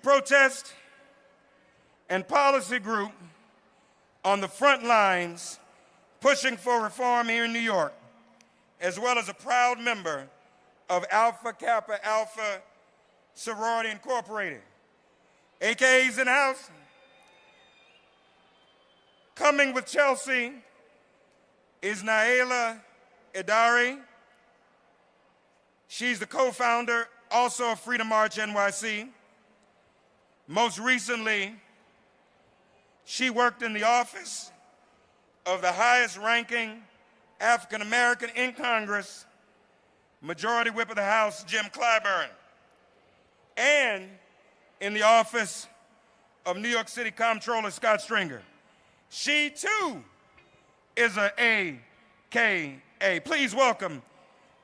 protest and policy group on the front lines pushing for reform here in New York, as well as a proud member of Alpha Kappa Alpha Sorority Incorporated. AKA's in the house. Coming with Chelsea is Naila Idari. She's the co-founder also of Freedom March NYC. Most recently, she worked in the office of the highest ranking African American in Congress, Majority Whip of the House, Jim Clyburn, and in the office of New York City Comptroller Scott Stringer. She too is an AKA. Please welcome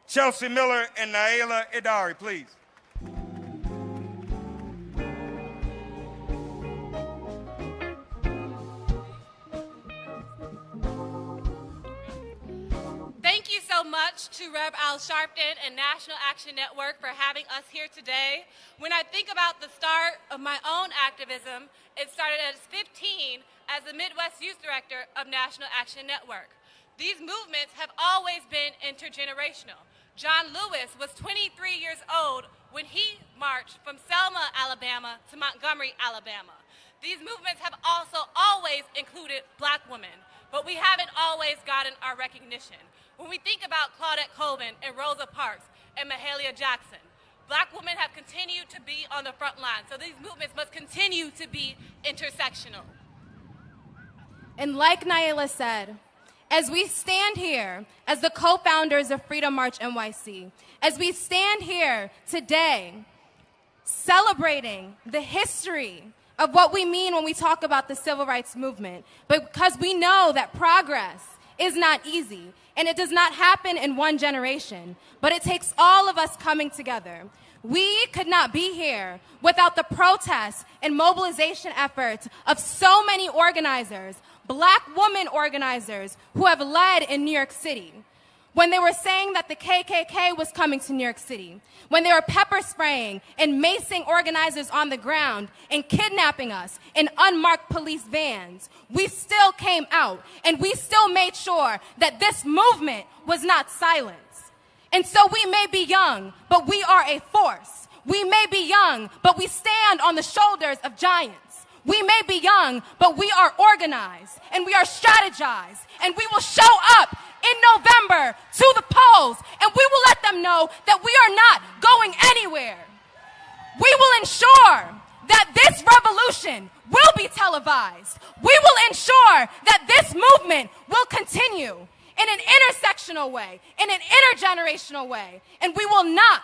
Chelsea Miller and Naila Idari, please. Thank you so much to Rev. Al Sharpton and National Action Network for having us here today. When I think about the start of my own activism, it started at 15 as the Midwest Youth Director of National Action Network. These movements have always been intergenerational. John Lewis was 23 years old when he marched from Selma, Alabama to Montgomery, Alabama. These movements have also always included Black women, but we haven't always gotten our recognition. When we think about Claudette Colvin and Rosa Parks and Mahalia Jackson, Black women have continued to be on the front line, so these movements must continue to be intersectional. And like Naila said, as we stand here as the co-founders of Freedom March NYC, as we stand here today celebrating the history of what we mean when we talk about the civil rights movement, because we know that progress is not easy, and it does not happen in one generation, but it takes all of us coming together. We could not be here without the protests and mobilization efforts of so many organizers, Black women organizers who have led in New York City. When they were saying that the KKK was coming to New York City, when they were pepper spraying and macing organizers on the ground and kidnapping us in unmarked police vans, we still came out and we still made sure that this movement was not silenced. And so we may be young, but we are a force. We may be young, but we stand on the shoulders of giants. We may be young, but we are organized and we are strategized, and we will show up in November to the polls, and we will let them know that we are not going anywhere. We will ensure that this revolution will be televised. We will ensure that this movement will continue in an intersectional way, in an intergenerational way, and we will not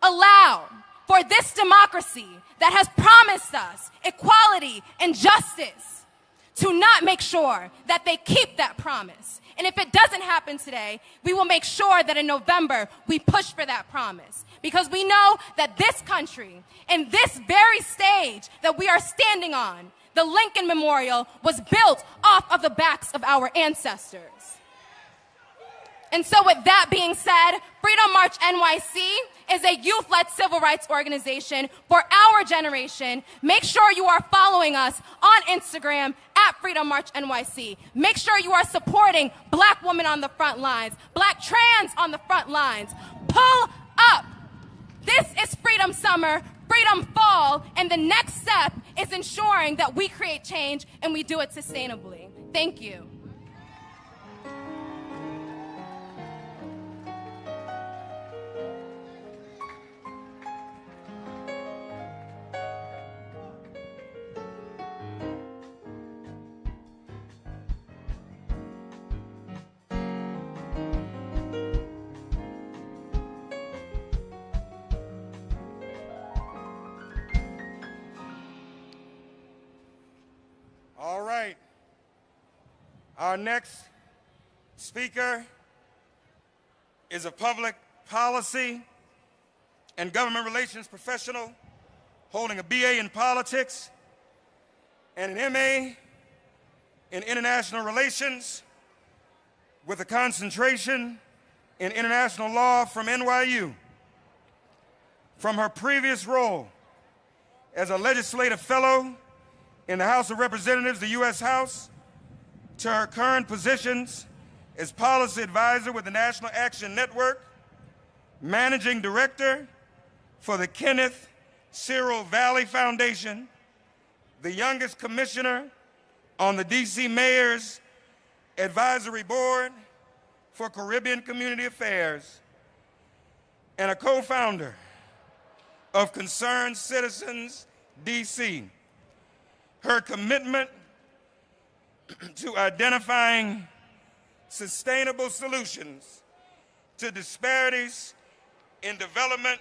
allow for this democracy that has promised us equality and justice to not make sure that they keep that promise. And if it doesn't happen today, we will make sure that in November we push for that promise. Because we know that this country and this very stage that we are standing on, the Lincoln Memorial, was built off of the backs of our ancestors. And so with that being said, Freedom March NYC is a youth-led civil rights organization for our generation. Make sure you are following us on Instagram at Freedom March NYC. Make sure you are supporting Black women on the front lines, Black trans on the front lines. Pull up. This is Freedom Summer, Freedom Fall, and the next step is ensuring that we create change and we do it sustainably. Thank you. All right. Our next speaker is a public policy and government relations professional holding a BA in politics and an MA in international relations with a concentration in international law from NYU. From her previous role as a legislative fellow in the House of Representatives, the U.S. House, to her current positions as policy advisor with the National Action Network, managing director for the Kenneth Cyril Valley Foundation, the youngest commissioner on the D.C. Mayor's Advisory Board for Caribbean Community Affairs, and a co-founder of Concerned Citizens D.C. Her commitment to identifying sustainable solutions to disparities in development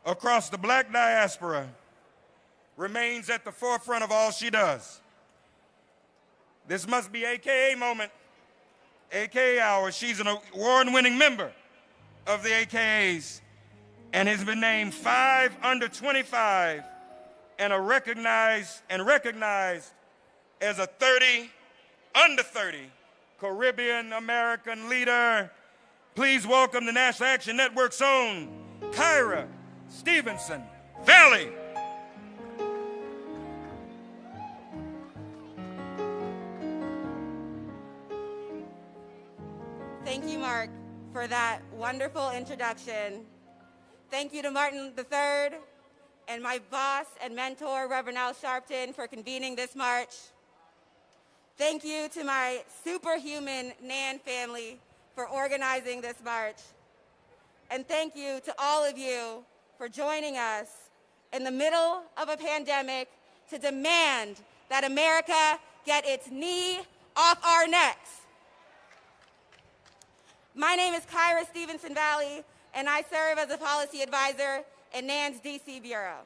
across the Black diaspora remains at the forefront of all she does. This must be AKA moment, AKA hour. She's an award-winning member of the AKAs and has been named 5 under 25 and recognized as a 30 under 30 Caribbean American leader. Please welcome the National Action Network's own Kyra Stevenson Valley. Thank you, Mark, for that wonderful introduction. Thank you to Martin III and my boss and mentor, Reverend Al Sharpton, for convening this march. Thank you to my superhuman NAN family for organizing this march. And thank you to all of you for joining us in the middle of a pandemic to demand that America get its knee off our necks. My name is Kyra Stevenson Valley, and I serve as a policy advisor in NAN's DC Bureau.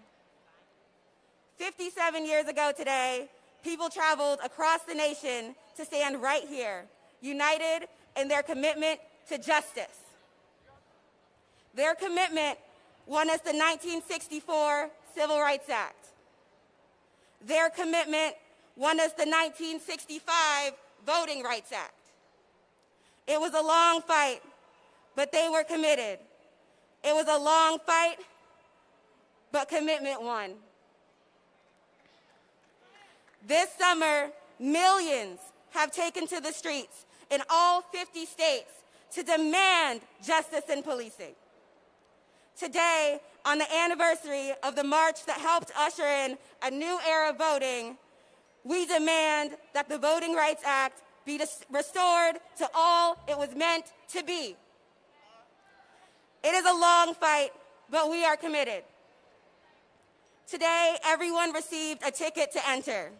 57 years ago today, people traveled across the nation to stand right here, united in their commitment to justice. Their commitment won us the 1964 Civil Rights Act. Their commitment won us the 1965 Voting Rights Act. It was a long fight, but they were committed. It was a long fight, but commitment won. This summer, millions have taken to the streets in all 50 states to demand justice in policing. Today, on the anniversary of the march that helped usher in a new era of voting, we demand that the Voting Rights Act be restored to all it was meant to be. It is a long fight, but we are committed. Today, everyone received a ticket to enter.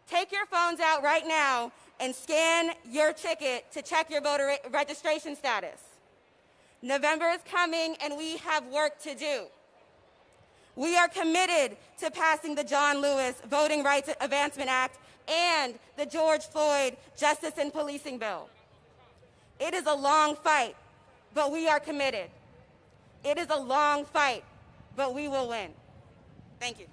Take your phones out right now and scan your ticket to check your voter registration status. November is coming, and we have work to do. We are committed to passing the John Lewis Voting Rights Advancement Act and the George Floyd Justice in Policing Bill. It is a long fight, but we are committed. It is a long fight, but we will win. Thank you.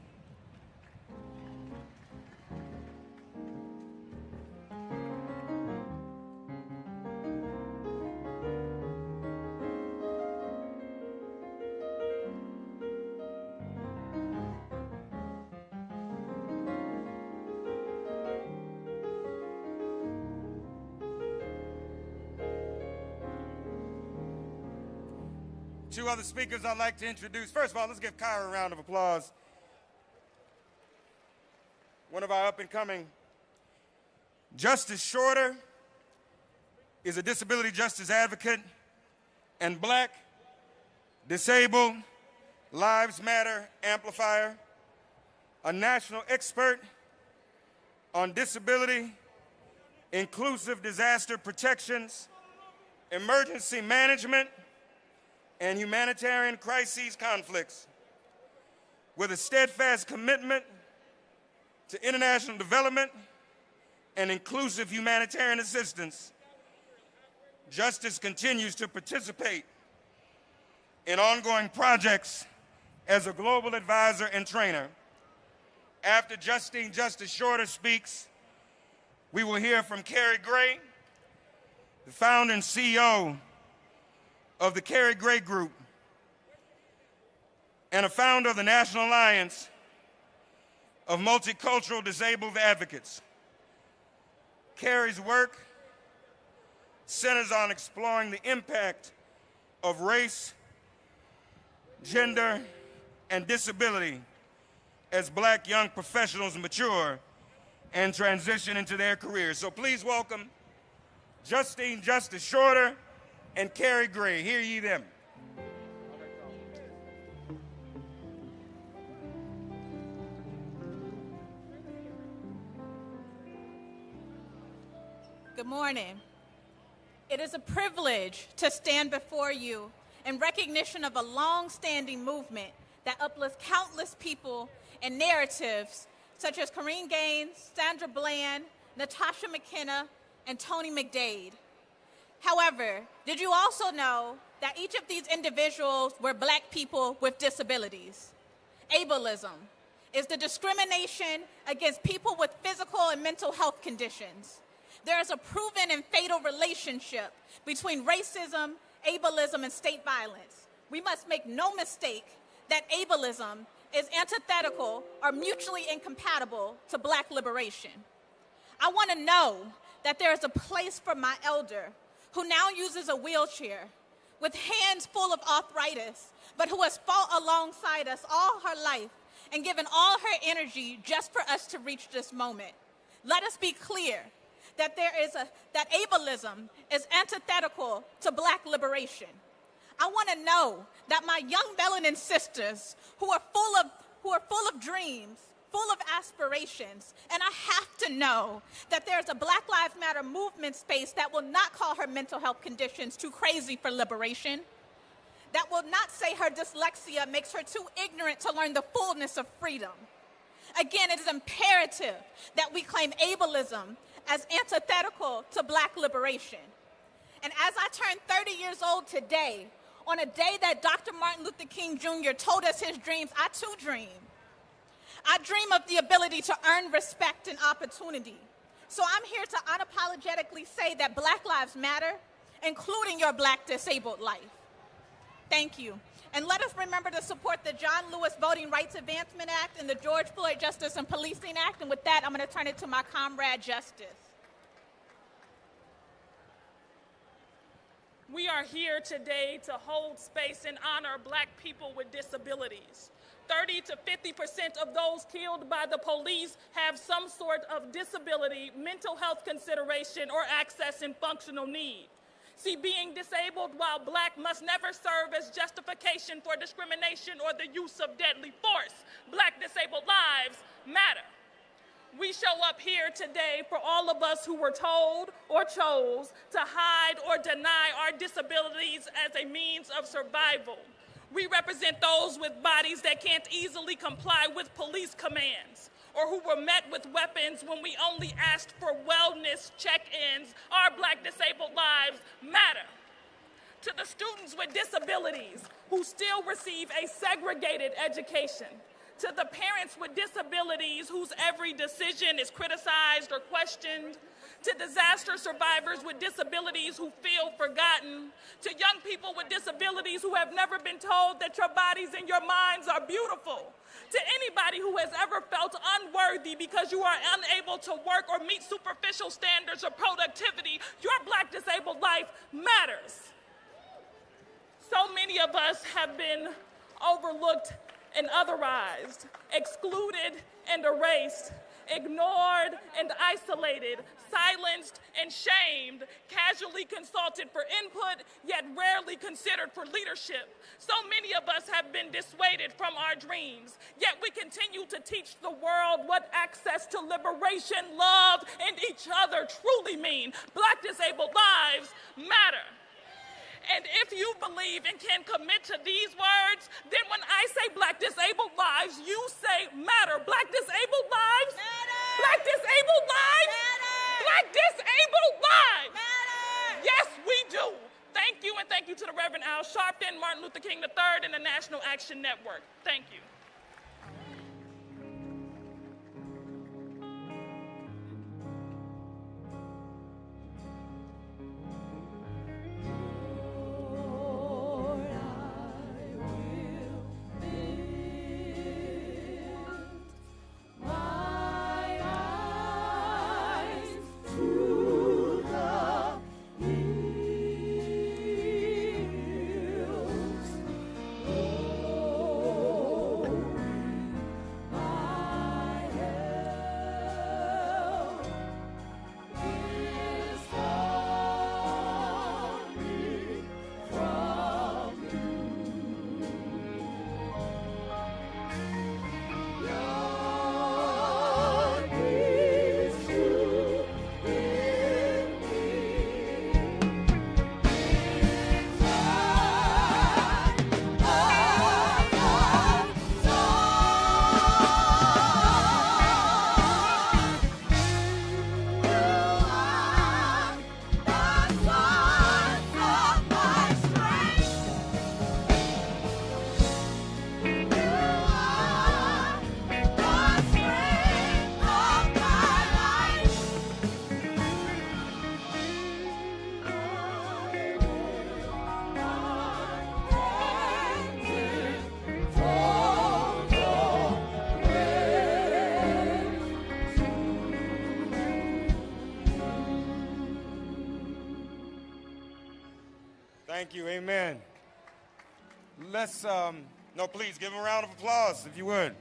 Two other speakers I'd like to introduce. First of all, let's give Kyra a round of applause. One of our up-and-coming. Justice Shorter is a disability justice advocate and Black, disabled, Lives Matter amplifier, a national expert on disability, inclusive disaster protections, emergency management, and humanitarian crises conflicts. With a steadfast commitment to international development and inclusive humanitarian assistance, Justice continues to participate in ongoing projects as a global advisor and trainer. After Justine Justice Shorter speaks, we will hear from Carrie Gray, the founder and CEO of the Carrie Gray Group. and a founder of the National Alliance of Multicultural Disabled Advocates. Carrie's work centers on exploring the impact of race, gender, and disability as Black young professionals mature and transition into their careers. So please welcome Justine Justice Shorter and Carrie Gray. Hear ye them. Good morning. It is a privilege to stand before you in recognition of a long-standing movement that uplifts countless people and narratives such as Corrine Gaines, Sandra Bland, Natasha McKenna, and Tony McDade. However, did you also know that each of these individuals were Black people with disabilities? Ableism is the discrimination against people with physical and mental health conditions. There is a proven and fatal relationship between racism, ableism, and state violence. We must make no mistake that ableism is antithetical or mutually incompatible to Black liberation. I want to know that there is a place for my elder who now uses a wheelchair with hands full of arthritis, but who has fought alongside us all her life and given all her energy just for us to reach this moment. Let us be clear that that ableism is antithetical to Black liberation. I want to know that my young melanin sisters who are full of dreams, full of aspirations, and I have to know that there's a Black Lives Matter movement space that will not call her mental health conditions too crazy for liberation, that will not say her dyslexia makes her too ignorant to learn the fullness of freedom. Again, it is imperative that we claim ableism as antithetical to Black liberation. And as I turn 30 years old today, on a day that Dr. Martin Luther King Jr. told us his dreams, I too dream. I dream of the ability to earn respect and opportunity. So I'm here to unapologetically say that Black lives matter, including your Black disabled life. Thank you. And let us remember to support the John Lewis Voting Rights Advancement Act and the George Floyd Justice and Policing Act. And with that, I'm going to turn it to my comrade, Justice. We are here today to hold space and honor Black people with disabilities. 30 to 50% of those killed by the police have some sort of disability, mental health consideration, or access and functional need. See, being disabled while Black must never serve as justification for discrimination or the use of deadly force. Black disabled lives matter. We show up here today for all of us who were told or chose to hide or deny our disabilities as a means of survival. We represent those with bodies that can't easily comply with police commands, or who were met with weapons when we only asked for wellness check-ins. Our Black disabled lives matter. To the students with disabilities who still receive a segregated education, to the parents with disabilities whose every decision is criticized or questioned, to disaster survivors with disabilities who feel forgotten, to young people with disabilities who have never been told that your bodies and your minds are beautiful, to anybody who has ever felt unworthy because you are unable to work or meet superficial standards of productivity, your Black disabled life matters. So many of us have been overlooked and otherized, excluded and erased, ignored and isolated, silenced and shamed, casually consulted for input, yet rarely considered for leadership. So many of us have been dissuaded from our dreams, yet we continue to teach the world what access to liberation, love, and each other truly mean. Black disabled lives matter. And if you believe and can commit to these words, then when I say Black disabled lives, you say matter. Black disabled lives matter. Black disabled lives matter. Black disabled lives matter. Yes, we do. Thank you, and thank you to the Reverend Al Sharpton, Martin Luther King III, and the National Action Network. Thank you. Lord, I will be Thank you. Amen. Let's, no, please give him a round of applause, if you would.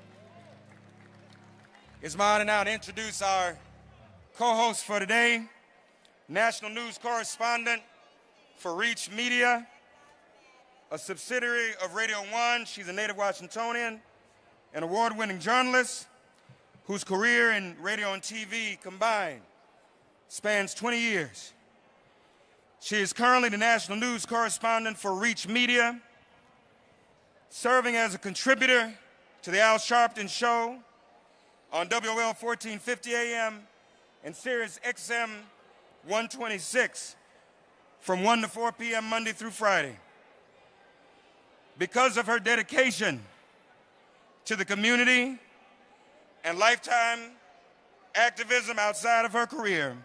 It's my honor now to introduce our co-host for today, national news correspondent for Reach Media, a subsidiary of Radio 1. She's a native Washingtonian, an award-winning journalist whose career in radio and TV combined spans 20 years. She is currently the national news correspondent for Reach Media, serving as a contributor to the Al Sharpton Show on WOL 1450 AM and Sirius XM 126 from 1 to 4 p.m. Monday through Friday. Because of her dedication to the community and lifetime activism outside of her career,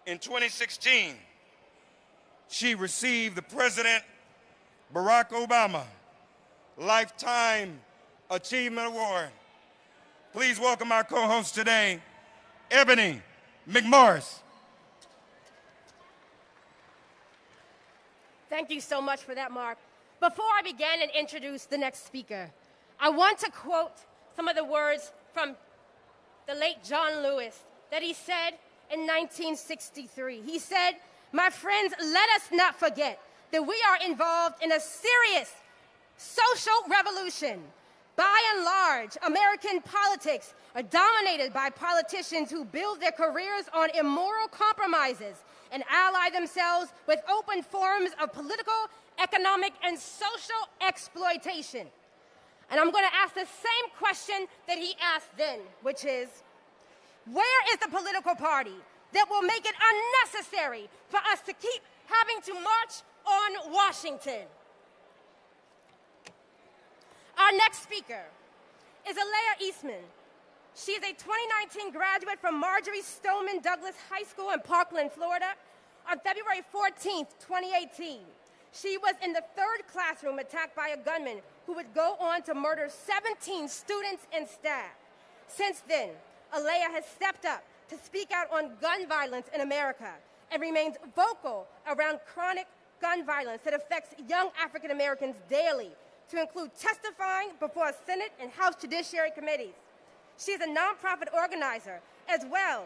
in 2016, she received the President Barack Obama Lifetime Achievement Award. Please welcome our co-host today, Ebony McMorris. Thank you so much for that, Mark. Before I begin and introduce the next speaker, I want to quote some of the words from the late John Lewis that he said in 1963. He said, "My friends, let us not forget that we are involved in a serious social revolution. By and large, American politics are dominated by politicians who build their careers on immoral compromises and ally themselves with open forms of political, economic, and social exploitation." And I'm going to ask the same question that he asked then, which is, where is the political party that will make it unnecessary for us to keep having to march on Washington? Our next speaker is Alea Eastman. She is a 2019 graduate from Marjorie Stoneman Douglas High School in Parkland, Florida. On February 14th, 2018, she was in the third classroom attacked by a gunman who would go on to murder 17 students and staff. Since then, Alea has stepped up to speak out on gun violence in America and remains vocal around chronic gun violence that affects young African Americans daily, to include testifying before Senate and House Judiciary Committees. She is a nonprofit organizer, as well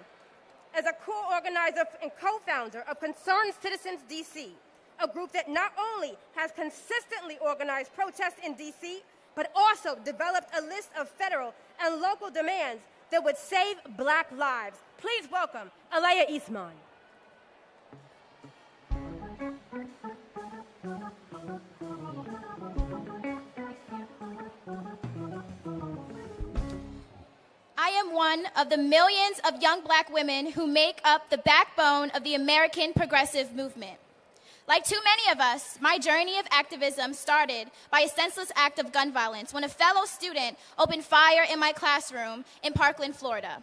as a co-organizer and co-founder of Concerned Citizens DC, a group that not only has consistently organized protests in DC, but also developed a list of federal and local demands that would save Black lives. Please welcome Alea Eastman. I am one of the millions of young Black women who make up the backbone of the American progressive movement. Like too many of us, my journey of activism started by a senseless act of gun violence when a fellow student opened fire in my classroom in Parkland, Florida.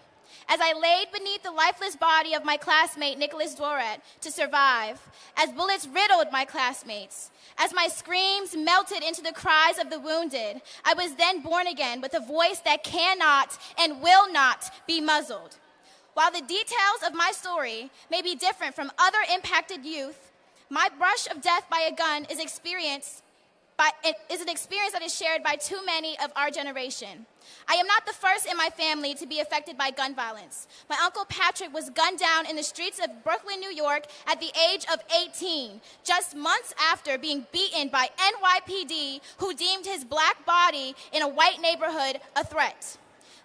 As I laid beneath the lifeless body of my classmate, Nicholas Dworet, to survive, as bullets riddled my classmates, as my screams melted into the cries of the wounded, I was then born again with a voice that cannot and will not be muzzled. While the details of my story may be different from other impacted youth, my brush of death by a gun is an experience that is shared by too many of our generation. I am not the first in my family to be affected by gun violence. My Uncle Patrick was gunned down in the streets of Brooklyn, New York at the age of 18, just months after being beaten by NYPD, who deemed his Black body in a white neighborhood a threat.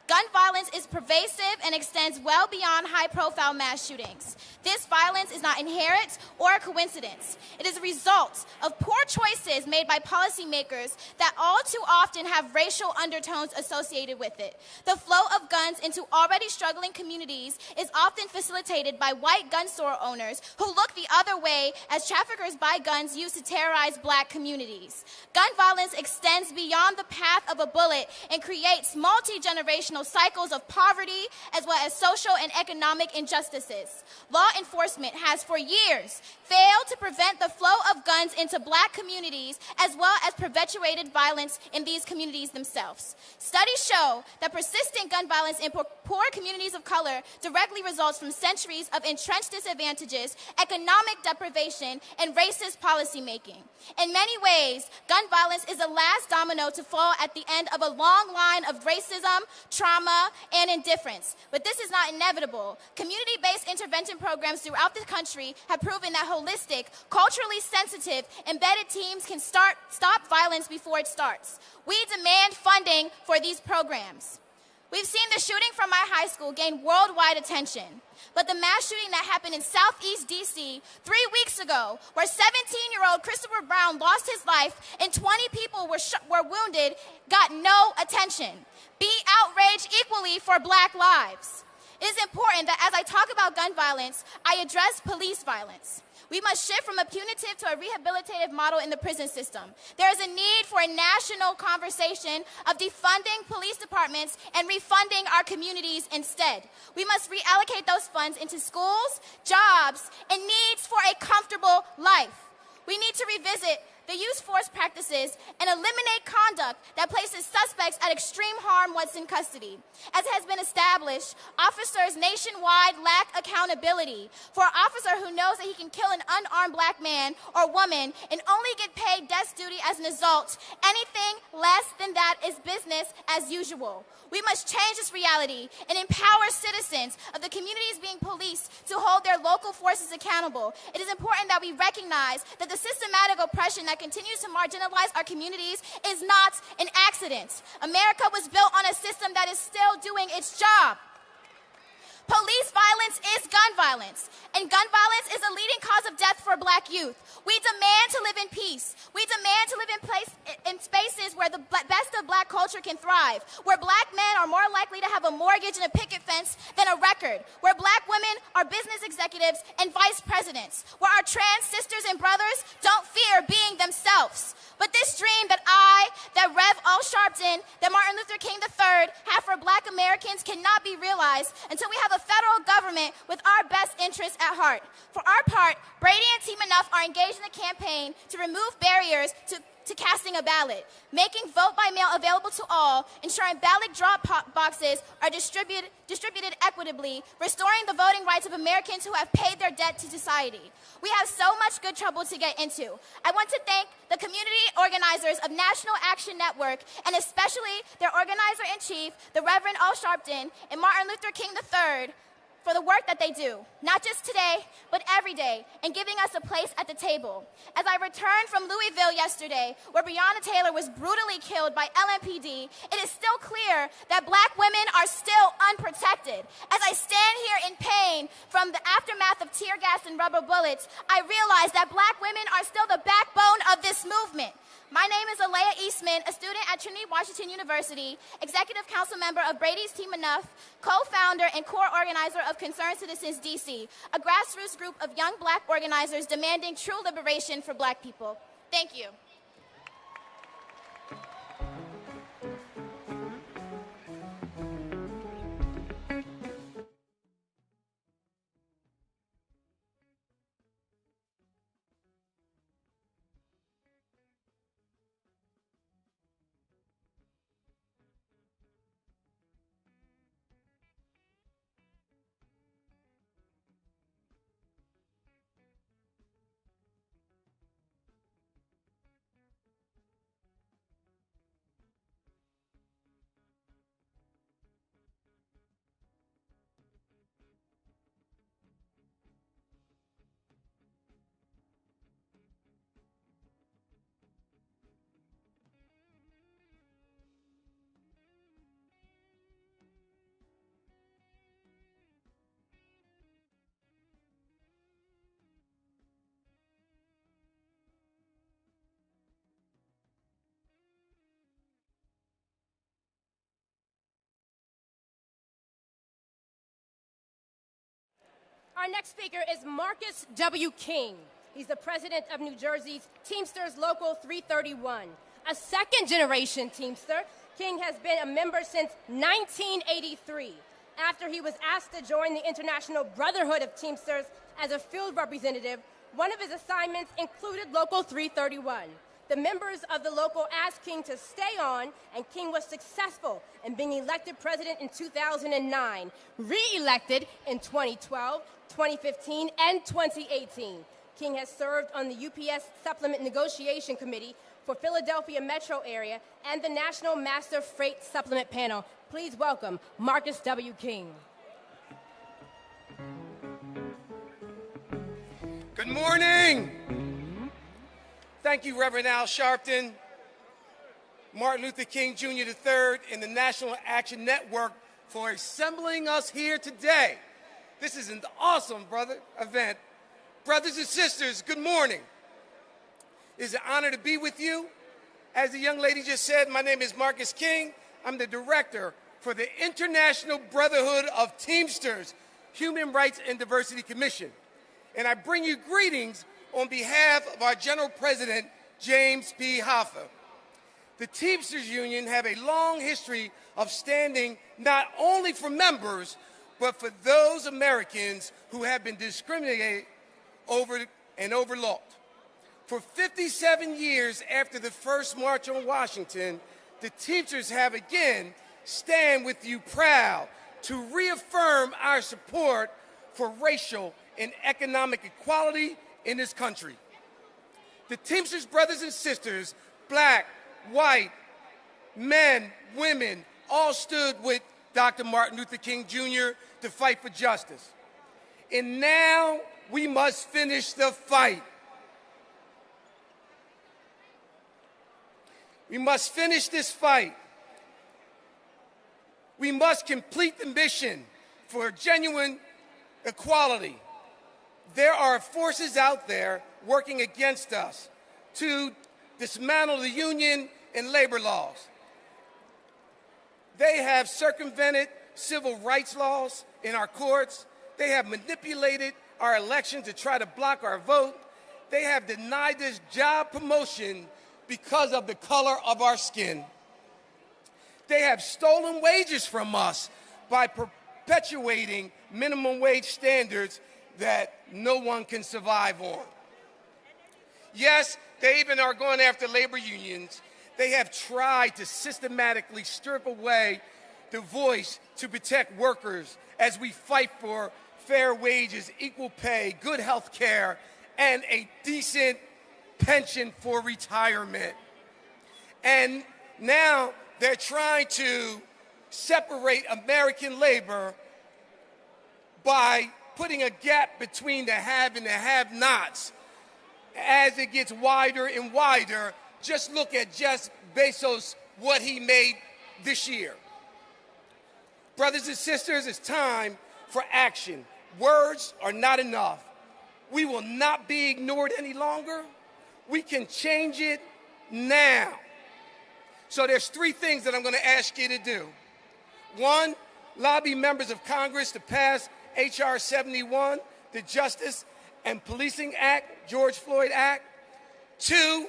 Gun violence is pervasive and extends well beyond high-profile mass shootings. This violence is not inherent or a coincidence. It is a result of poor choices made by policymakers that all too often have racial undertones associated with it. The flow of guns into already struggling communities is often facilitated by white gun store owners who look the other way as traffickers buy guns used to terrorize Black communities. Gun violence extends beyond the path of a bullet and creates multi-generational generational cycles of poverty as well as social and economic injustices. Law enforcement has for years failed to prevent the flow of guns into Black communities as well as perpetuated violence in these communities themselves. Studies show that persistent gun violence in poor communities of color directly results from centuries of entrenched disadvantages, economic deprivation, and racist policymaking. In many ways, gun violence is the last domino to fall at the end of a long line of racism, trauma, and indifference. But this is not inevitable. Community-based intervention programs throughout the country have proven that holistic, culturally sensitive, embedded teams can stop violence before it starts. We demand funding for these programs. We've seen the shooting from my high school gain worldwide attention. But the mass shooting that happened in Southeast D.C. 3 weeks ago, where 17-year-old Christopher Brown lost his life and 20 people were wounded, got no attention. Be outraged equally for Black lives. It is important that as I talk about gun violence, I address police violence. We must shift from a punitive to a rehabilitative model in the prison system. There is a need for a national conversation of defunding police departments and refunding our communities instead. We must reallocate those funds into schools, jobs, and needs for a comfortable life. We need to revisit the use force practices and eliminate conduct that places suspects at extreme harm once in custody. As has been established, officers nationwide lack accountability. For an officer who knows that he can kill an unarmed Black man or woman and only get paid desk duty as an assault, anything less than that is business as usual. We must change this reality and empower citizens of the communities being policed to hold their local forces accountable. It is important that we recognize that the systematic oppression that continues to marginalize our communities is not an accident. America was built on a system that is still doing its job. Police violence is gun violence, and gun violence is a leading cause of death for Black youth. We demand to live in peace. We demand to live in spaces where the best of Black culture can thrive, where Black men are more likely to have a mortgage and a picket fence than a record, where Black women are business executives and vice presidents, where our trans sisters and brothers don't fear being themselves. But this dream that Rev. Al Sharpton, that Martin Luther King III have for Black Americans cannot be realized until we have a federal government with our best interests at heart. For our part, Brady and Team Enough are engaged in a campaign to remove barriers to casting a ballot, making vote by mail available to all, ensuring ballot drop boxes are distributed equitably, restoring the voting rights of Americans who have paid their debt to society. We have so much good trouble to get into. I want to thank the community organizers of National Action Network, and especially their organizer-in-chief, the Reverend Al Sharpton and Martin Luther King III, for the work that they do, not just today, but every day, and giving us a place at the table. As I returned from Louisville yesterday, where Breonna Taylor was brutally killed by LMPD, it is still clear that Black women are still unprotected. As I stand here in pain from the aftermath of tear gas and rubber bullets, I realize that Black women are still the backbone of this movement. My name is Alea Eastman, a student at Trinity Washington University, executive council member of Brady's Team Enough, co-founder and core organizer of Concerned Citizens DC, a grassroots group of young Black organizers demanding true liberation for Black people. Thank you. Our next speaker is Marcus W. King. He's the president of New Jersey's Teamsters Local 331, a second-generation Teamster King has been a member since 1983, after he was asked to join the International Brotherhood of Teamsters as a field representative. One of his assignments included Local 331. The members of the local asked King to stay on, and King was successful in being elected president in 2009, re-elected in 2012, 2015, and 2018. King has served on the UPS Supplement Negotiation Committee for Philadelphia metro area and the National Master Freight Supplement Panel. Please welcome Marcus W. King. Good morning. Thank you, Reverend Al Sharpton, Martin Luther King Jr. III, and the National Action Network for assembling us here today. This is an awesome, event. Brothers and sisters, good morning. It's an honor to be with you. As the young lady just said, my name is Marcus King. I'm the director for the International Brotherhood of Teamsters Human Rights and Diversity Commission. And I bring you greetings on behalf of our General President, James P. Hoffa. The Teamsters Union have a long history of standing not only for members, but for those Americans who have been discriminated over and overlooked. For 57 years after the first March on Washington, the Teamsters have again stand with you proud to reaffirm our support for racial and economic equality in this country. The Teamsters brothers and sisters, black, white, men, women, all stood with Dr. Martin Luther King Jr. to fight for justice. And now we must finish the fight. We must finish this fight. We must complete the mission for genuine equality. There are forces out there working against us to dismantle the union and labor laws. They have circumvented civil rights laws in our courts. They have manipulated our elections to try to block our vote. They have denied us job promotion because of the color of our skin. They have stolen wages from us by perpetuating minimum wage standards that no one can survive on. Yes, they even are going after labor unions. They have tried to systematically strip away the voice to protect workers as we fight for fair wages, equal pay, good health care, and a decent pension for retirement. And now they're trying to separate American labor by putting a gap between the have and the have-nots. As it gets wider and wider, just look at Jeff Bezos, what he made this year. Brothers and sisters, it's time for action. Words are not enough. We will not be ignored any longer. We can change it now. So there's three things that I'm going to ask you to do. One, lobby members of Congress to pass H.R. 71, the Justice and Policing Act, George Floyd Act. Two,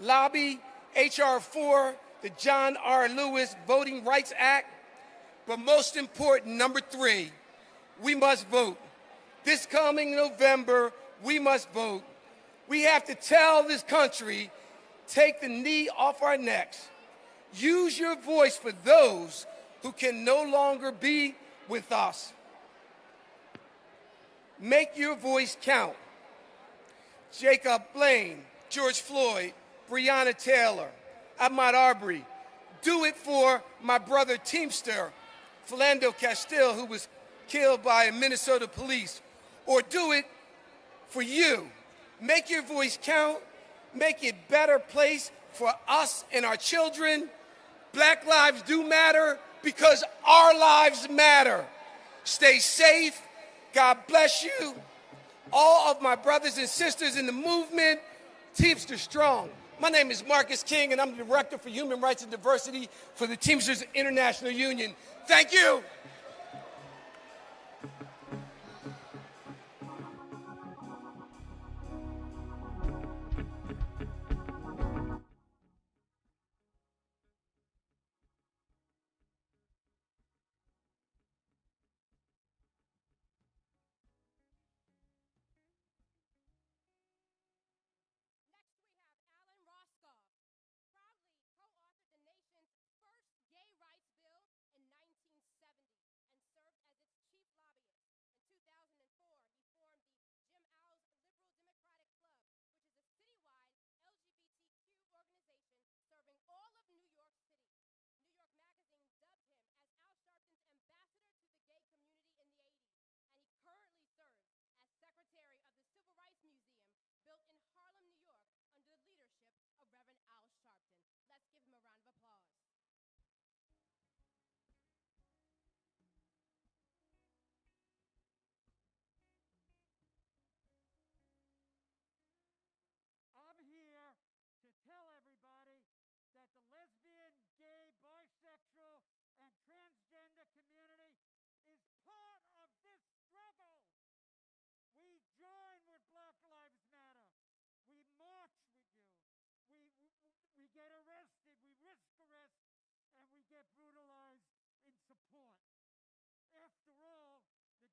lobby H.R. 4, the John R. Lewis Voting Rights Act. But most important, number three, we must vote. This coming November, we must vote. We have to tell this country, take the knee off our necks. Use your voice for those who can no longer be with us. Make your voice count. Jacob Blaine, George Floyd, Breonna Taylor, Ahmaud Arbery. Do it for my brother Teamster, Philando Castile, who was killed by Minnesota police. Or do it for you. Make your voice count. Make it a better place for us and our children. Black lives do matter because our lives matter. Stay safe. God bless you. All of my brothers and sisters in the movement, Teamster Strong. My name is Marcus King, and I'm the Director for Human Rights and Diversity for the Teamsters International Union. Thank you.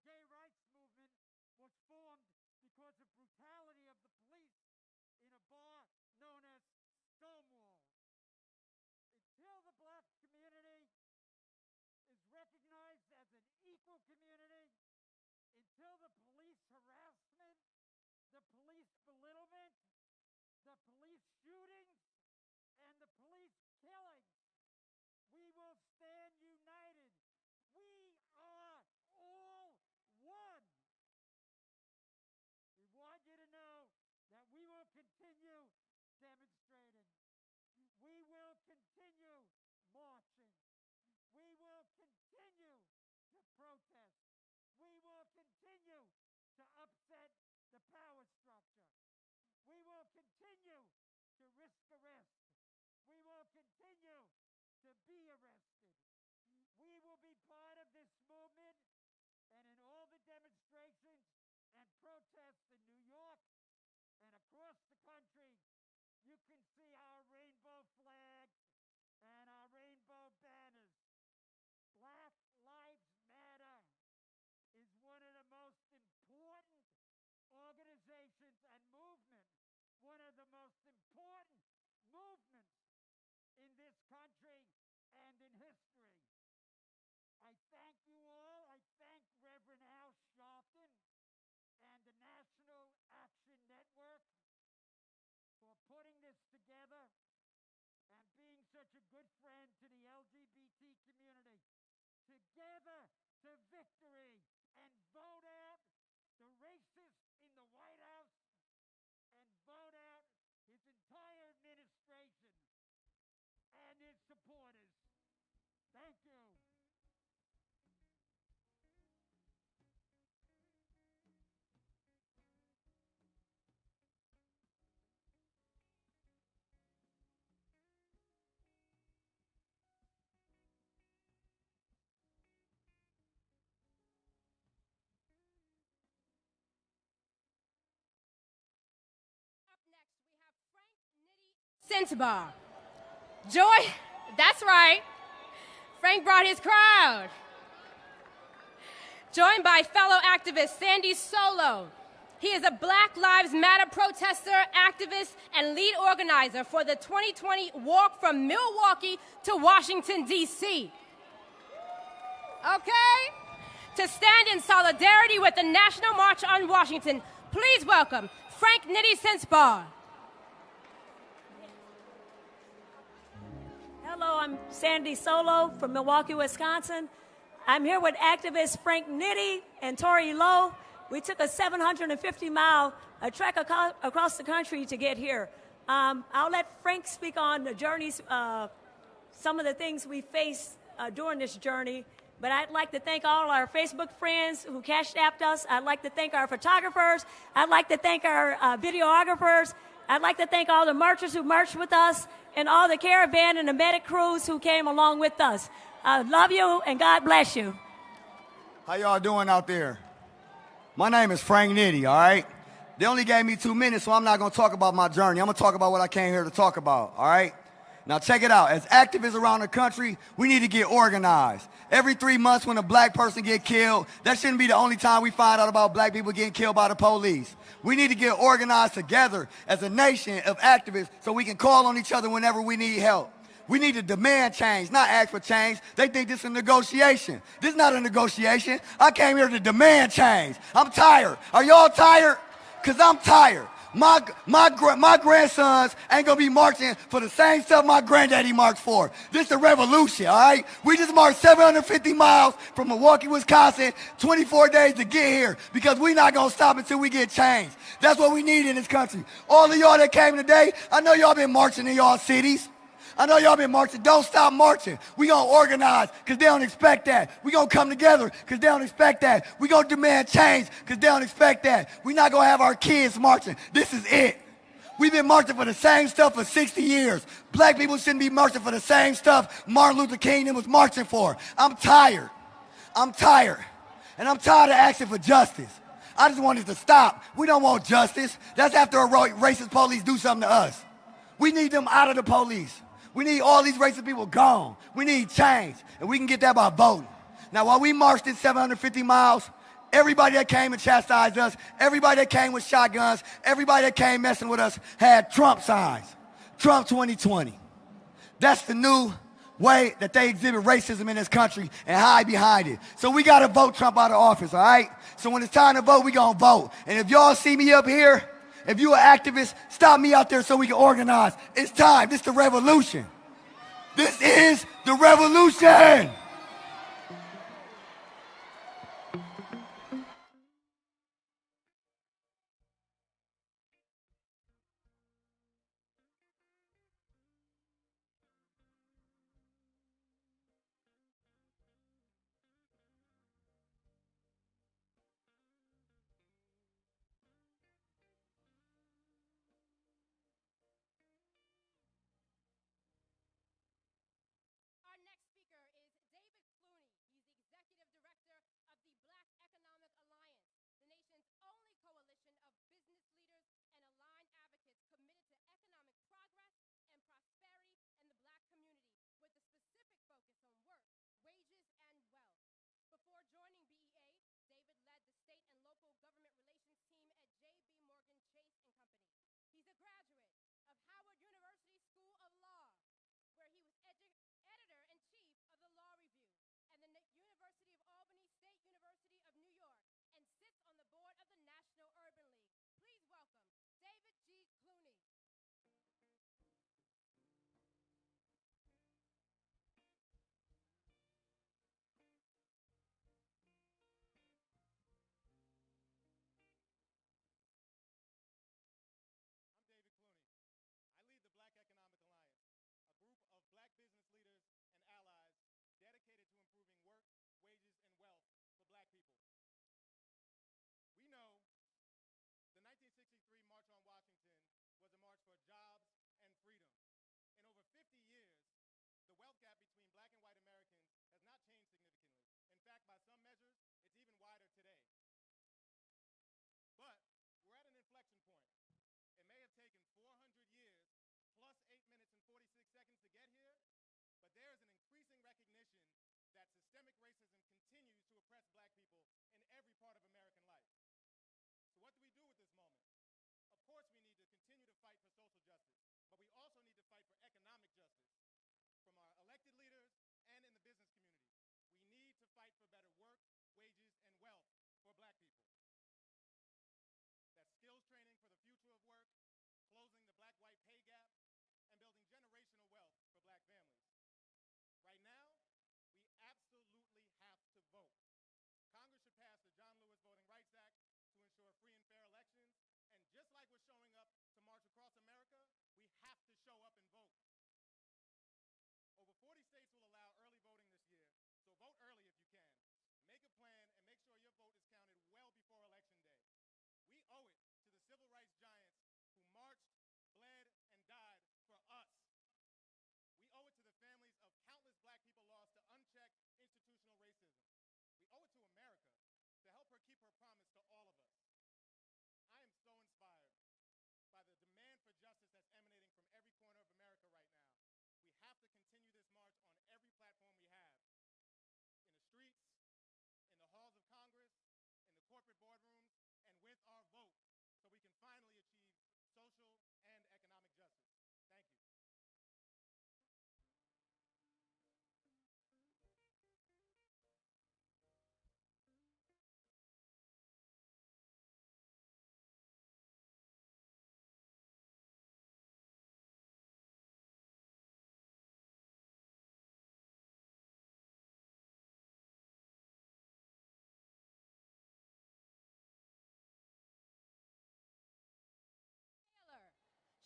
gay rights movement was formed because of brutality of the police in a bar known as Stonewall. Until the black community is recognized as an equal community, until the police harassment, the police belittlement, the police shootings, and the police killings, we will stand united. We are all one. We want you to know that we will continue demonstrating. We will continue marching. We will continue to protest. We will continue to upset the power structure. We will continue to risk arrest. We will continue to be arrested. We will be part of this movement, and in all the demonstrations and protests in New York and across the country, you can see our rainbow flags and our rainbow banners. Black Lives Matter is one of the most important organizations and movements, one of the most important movements in this country and in history. I thank you all. I thank Reverend Al Sharpton and the National Action Network for putting this together and being such a good friend to the LGBT community. Together to victory, and vote out the racist in the White House and vote out his entire administration and his supporters. Thank you. Sensabar. Joy, that's right. Frank brought his crowd. Joined by fellow activist Sandy Solo. He is a Black Lives Matter protester, activist, and lead organizer for the 2020 Walk from Milwaukee to Washington, D.C. Okay? To stand in solidarity with the National March on Washington, please welcome Frank Nitty Sensabar. Hello, I'm Sandy Solo from Milwaukee, Wisconsin. I'm here with activists Frank Nitty and Tori Lowe. We took a 750-mile trek across the country to get here. I'll let Frank speak on the journeys, some of the things we faced during this journey. But I'd like to thank all our Facebook friends who cash-apped us. I'd like to thank our photographers. I'd like to thank our videographers. I'd like to thank all the marchers who marched with us and all the caravan and the medic crews who came along with us. I love you, and God bless you. How y'all doing out there? My name is Frank Nitty, all right? They only gave me 2 minutes, so I'm not going to talk about my journey. I'm going to talk about what I came here to talk about, all right? Now check it out. As activists around the country, we need to get organized. Every 3 months when a black person get killed, that shouldn't be the only time we find out about black people getting killed by the police. We need to get organized together as a nation of activists so we can call on each other whenever we need help. We need to demand change, not ask for change. They think this is a negotiation. This is not a negotiation. I came here to demand change. I'm tired. Are y'all tired? Because I'm tired. My grandsons ain't gonna be marching for the same stuff my granddaddy marched for. This is a revolution, all right? We just marched 750 miles from Milwaukee, Wisconsin, 24 days to get here because we not gonna stop until we get change. That's what we need in this country. All of y'all that came today, I know y'all been marching in y'all cities. I know y'all been marching. Don't stop marching. We gonna organize because they don't expect that. We gonna come together because they don't expect that. We gonna demand change because they don't expect that. We not gonna have our kids marching. This is it. We've been marching for the same stuff for 60 years. Black people shouldn't be marching for the same stuff Martin Luther King was marching for. I'm tired. I'm tired. And I'm tired of asking for justice. I just want it to stop. We don't want justice. That's after a racist police do something to us. We need them out of the police. We need all these racist people gone. We need change, and we can get that by voting. Now, while we marched in 750 miles, Everybody that came and chastised us, everybody that came with shotguns, everybody that came messing with us had Trump signs. Trump 2020. That's the new way that they exhibit racism in this country and hide behind it. So we got to vote Trump out of office, all right? So when it's time to vote, we going to vote. And if y'all see me up here, if you an activist, stop me out there so we can organize. It's time. This is the revolution. This is the revolution. Our next speaker is David Clooney. He's the Executive Director of the Black Economic Alliance, the nation's only coalition of business leaders and aligned advocates committed to economic progress and prosperity in the Black community, with a specific focus on work, wages, and wealth. Before joining BEA, David led the state and local government relations team at J.B. Morgan Chase & Company. He's a graduate of Howard University School of Law, where he was editor-in-chief of the Law Review, and the University of Albany State University of New York, and sits on the board of the National Urban League. Please welcome David G. Clooney. I'm David Clooney. I lead the Black Economic Alliance, a group of black business leaders and allies dedicated to improving work, wages, and wealth for black people. We know the 1963 March on Washington was a march for jobs and freedom. In over 50 years, the wealth gap between black and white Americans has not changed significantly. In fact, by some measures, it's even wider today. But we're at an inflection point. It may have taken 400 years plus 8 minutes and 46 seconds to get here, but there is an increasing recognition that systemic racism continues to oppress black people in every part of American life. So what do we do with this moment? Of course, we need to continue to fight for social justice, but we also need to fight for economic justice from our elected leaders and in the business community. We need to fight for better work, wages, and wealth for black people. That's skills training for the future of work, closing the black-white pay gap, and building generational wealth for black families. Right now, we absolutely have to vote. Congress should pass the John Lewis Voting Rights Act to ensure free and fair elections, and just like we're showing up to march across America, we have to show up and vote. Over 40 states will allow early voting this year, so vote early if you can. Make a plan and make sure your vote is counted well before Election Day. We owe it to the civil rights giants who marched, bled, and died for us. We owe it to the families of countless black people lost to unchecked institutional racism. We owe it to America to help her keep her promise to all of us. I am so inspired by the demand for justice that's emanating from every corner of America right now. We have to continue this march on every platform we have. In the streets, in the halls of Congress, in the corporate boardrooms, and with our vote, so we can finally achieve social and economic justice. Thank you.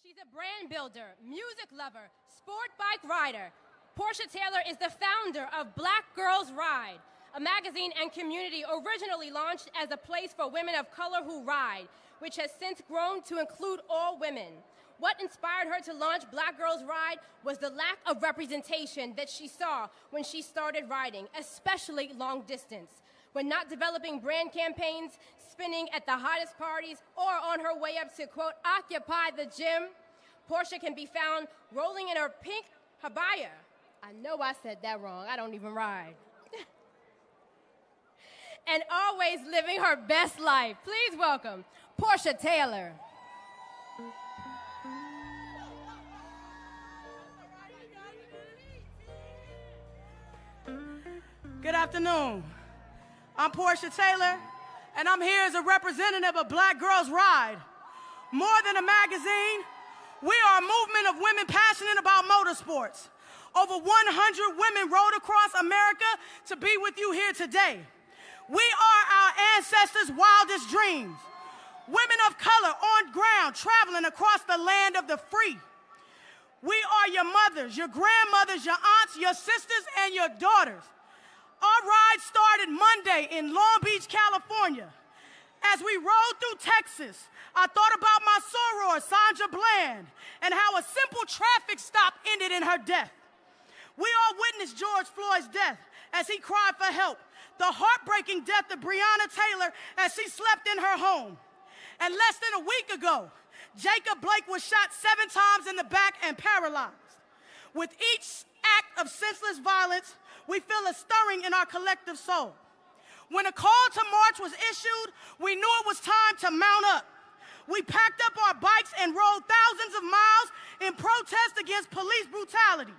She's a brand builder, music lover, sport bike rider. Portia Taylor is the founder of Black Girls Ride, a magazine and community originally launched as a place for women of color who ride, which has since grown to include all women. What inspired her to launch Black Girls Ride was the lack of representation that she saw when she started riding, especially long distance. When not developing brand campaigns, spinning at the hottest parties, or on her way up to, quote, occupy the gym, Portia can be found rolling in her pink habaya. I know I said that wrong. I don't even ride. and always living her best life. Please welcome Portia Taylor. Good afternoon. I'm Portia Taylor, and I'm here as a representative of Black Girls Ride. More than a magazine, we are a movement of women passionate about motorsports. Over 100 women rode across America to be with you here today. We are our ancestors' wildest dreams. Women of color on ground traveling across the land of the free. We are your mothers, your grandmothers, your aunts, your sisters, and your daughters. Our ride started Monday in Long Beach, California. As we rode through Texas, I thought about my soror, Sandra Bland, and how a simple traffic stop ended in her death. We all witnessed George Floyd's death as he cried for help, the heartbreaking death of Breonna Taylor as she slept in her home. And less than a week ago, Jacob Blake was shot 7 times in the back and paralyzed. With each act of senseless violence, we feel a stirring in our collective soul. When a call to march was issued, we knew it was time to mount up. We packed up our bikes and rode thousands of miles in protest against police brutality.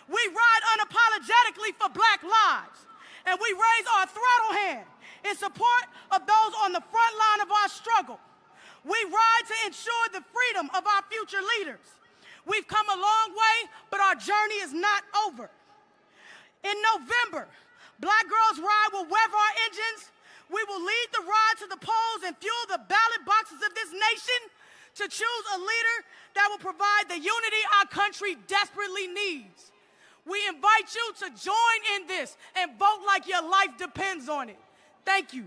We ride unapologetically for Black lives, and we raise our throttle hand in support of those on the front line of our struggle. We ride to ensure the freedom of our future leaders. We've come a long way, but our journey is not over. In November, Black Girls Ride will rev our engines. We will lead the ride to the polls and fuel the ballot boxes of this nation to choose a leader that will provide the unity our country desperately needs. We invite you to join in this and vote like your life depends on it. Thank you.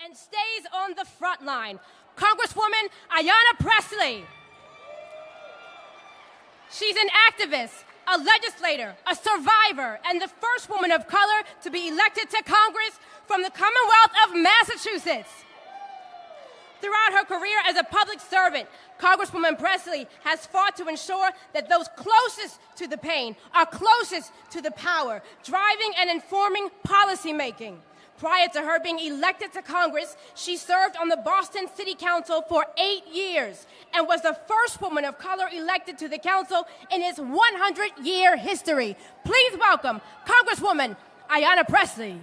And stays on the front line, Congresswoman Ayanna Pressley. She's an activist, a legislator, a survivor, and the first woman of color to be elected to Congress from the Commonwealth of Massachusetts. Throughout her career as a public servant, Congresswoman Pressley has fought to ensure that those closest to the pain are closest to the power, driving and informing policymaking. Prior to her being elected to Congress, she served on the Boston City Council for 8 years and was the first woman of color elected to the council in its 100-year history. Please welcome Congresswoman Ayanna Pressley.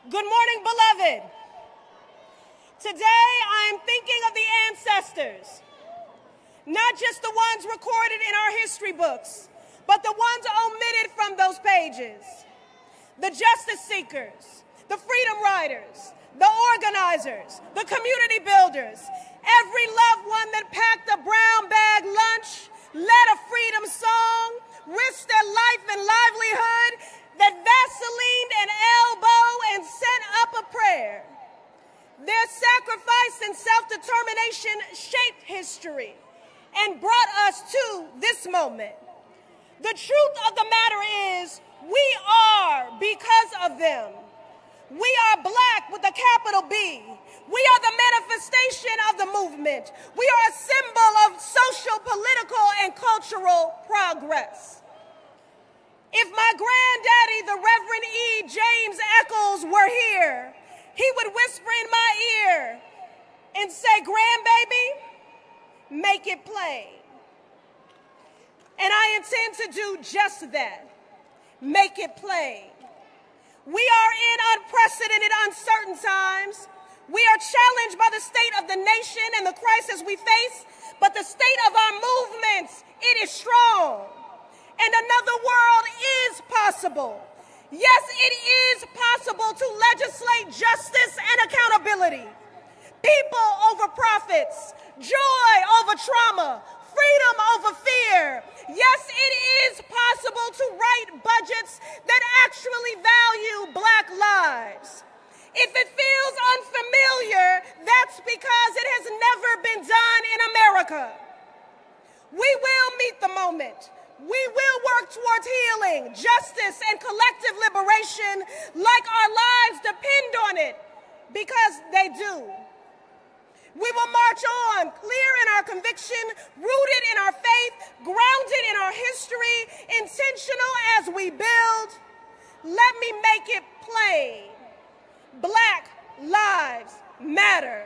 Good morning, beloved. Today, I am thinking of the ancestors, not just the ones recorded in our history books, but the ones omitted from those pages. The justice seekers, the freedom riders, the organizers, the community builders, every loved one that packed a brown bag lunch, led a freedom song, risked their life and livelihood, that Vaselined an elbow and sent up a prayer. Their sacrifice and self-determination shaped history and brought us to this moment. The truth of the matter is, we are because of them. We are Black with a capital B. We are the manifestation of the movement. We are a symbol of social, political, and cultural progress. If my granddaddy, the Reverend E. James Eccles, were here, he would whisper in my ear and say, "Grandbaby, make it plain." And I intend to do just that, make it plain. We are in unprecedented, uncertain times. We are challenged by the state of the nation and the crisis we face, but the state of our movements, it is strong. And another world is possible. Yes, it is possible to legislate justice and accountability. People over profits, joy over trauma, freedom over fear. Yes, it is possible to right budgets that actually value Black lives. If it feels unfamiliar, that's because it has never been done in America. We will meet the moment. We will work towards healing, justice, and collective liberation like our lives depend on it, because they do. We will march on, clear in our conviction, rooted in our faith, grounded in our history, intentional as we build. Let me make it plain. Black lives matter.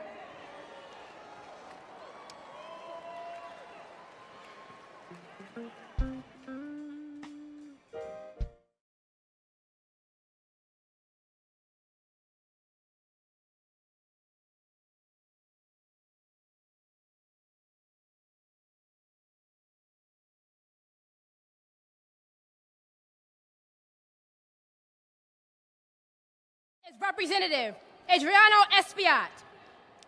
Representative Adriano Espaillat.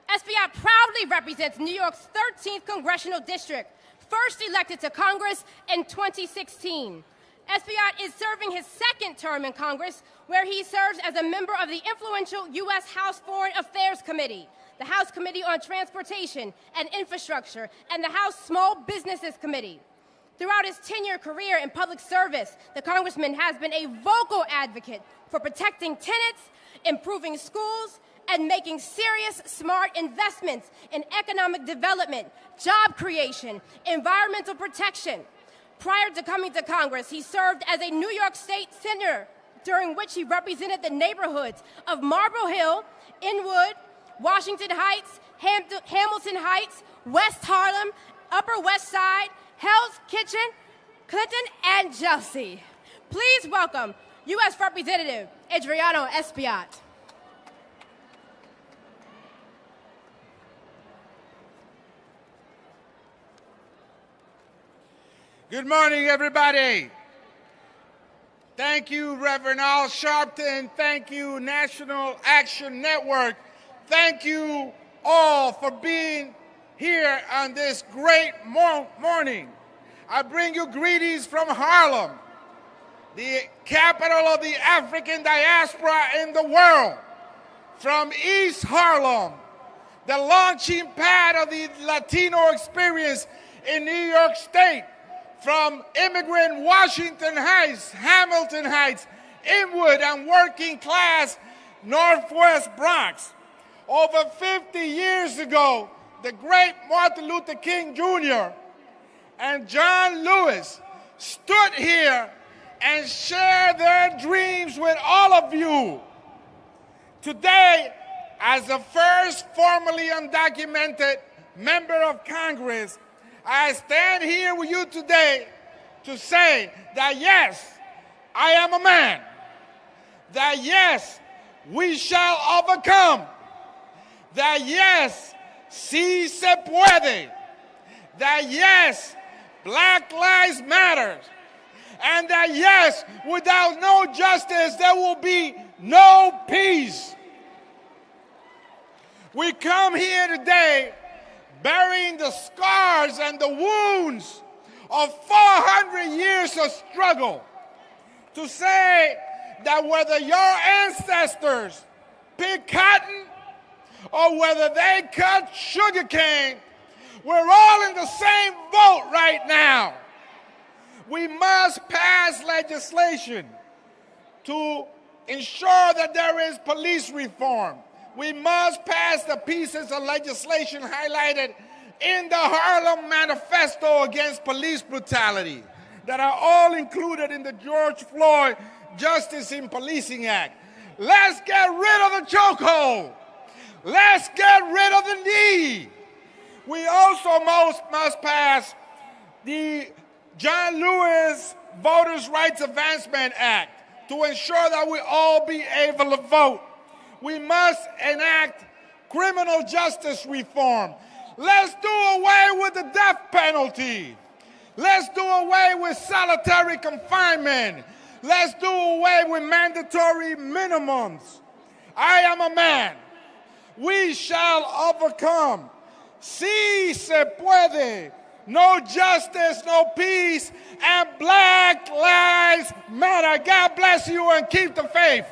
Espaillat proudly represents New York's 13th Congressional District, first elected to Congress in 2016. Espaillat is serving his second term in Congress, where he serves as a member of the influential U.S. House Foreign Affairs Committee, the House Committee on Transportation and Infrastructure, and the House Small Businesses Committee. Throughout his 10-year career in public service, the congressman has been a vocal advocate for protecting tenants, improving schools, and making serious, smart investments in economic development, job creation, environmental protection. Prior to coming to Congress, he served as a New York State Senator, during which he represented the neighborhoods of Marlboro Hill, Inwood, Washington Heights, Hamilton Heights, West Harlem, Upper West Side, Hell's Kitchen, Clinton, and Chelsea. Please welcome U.S. Representative Adriano Espaillat. Good morning, everybody. Thank you, Reverend Al Sharpton. Thank you, National Action Network. Thank you all for being here on this great morning. I bring you greetings from Harlem, the capital of the African diaspora in the world. From East Harlem, the launching pad of the Latino experience in New York State. From immigrant Washington Heights, Hamilton Heights, Inwood, and working class Northwest Bronx. Over 50 years ago, the great Martin Luther King Jr. and John Lewis stood here and shared their dreams with all of you. Today, as the first formally undocumented member of Congress, I stand here with you today to say that yes, I am a man. That yes, we shall overcome. That yes, sí se puede. That yes, Black Lives Matter. And that yes, without no justice, there will be no peace. We come here today burying the scars and the wounds of 400 years of struggle, to say that whether your ancestors picked cotton or whether they cut sugarcane, we're all in the same boat right now. We must pass legislation to ensure that there is police reform. We must pass the pieces of legislation highlighted in the Harlem Manifesto against police brutality that are all included in the George Floyd Justice in Policing Act. Let's get rid of the chokehold. Let's get rid of the knee. We also must pass the John Lewis Voters' Rights Advancement Act to ensure that we all be able to vote. We must enact criminal justice reform. Let's do away with the death penalty. Let's do away with solitary confinement. Let's do away with mandatory minimums. I am a man. We shall overcome. Sí se puede. No justice, no peace, and Black Lives lives matter. God bless you and keep the faith.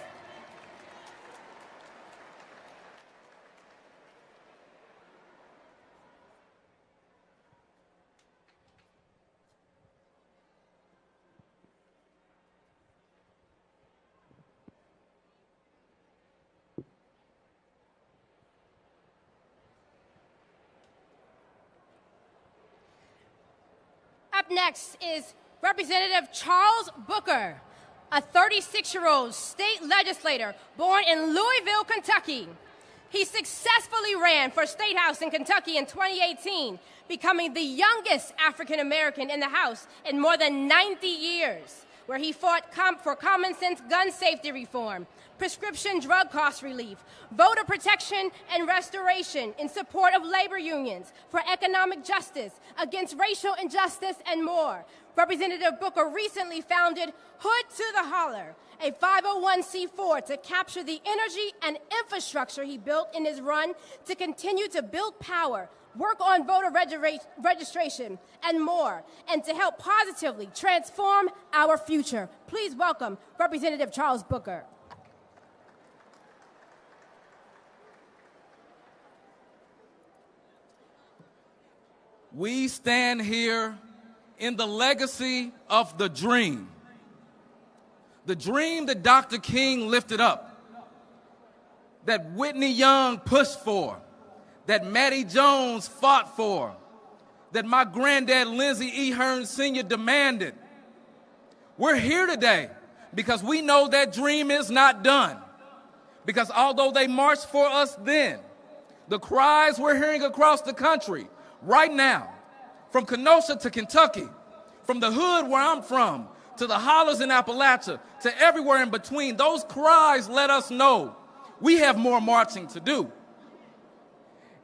Up next is Representative Charles Booker, a 36-year-old state legislator born in Louisville, Kentucky. He successfully ran for State House in Kentucky in 2018, becoming the youngest African American in the House in more than 90 years, where he fought for common sense gun safety reform, prescription drug cost relief, voter protection and restoration in support of labor unions, for economic justice, against racial injustice, and more. Representative Booker recently founded Hood to the Holler, a 501c4 to capture the energy and infrastructure he built in his run to continue to build power, work on voter registration, and more, and to help positively transform our future. Please welcome Representative Charles Booker. We stand here in the legacy of the dream that Dr. King lifted up, that Whitney Young pushed for, that Mattie Jones fought for, that my granddad Lindsey E. Hearn Sr. demanded. We're here today because we know that dream is not done. Because although they marched for us then, the cries we're hearing across the country right now, from Kenosha to Kentucky, from the hood where I'm from, to the hollers in Appalachia, to everywhere in between, those cries let us know we have more marching to do.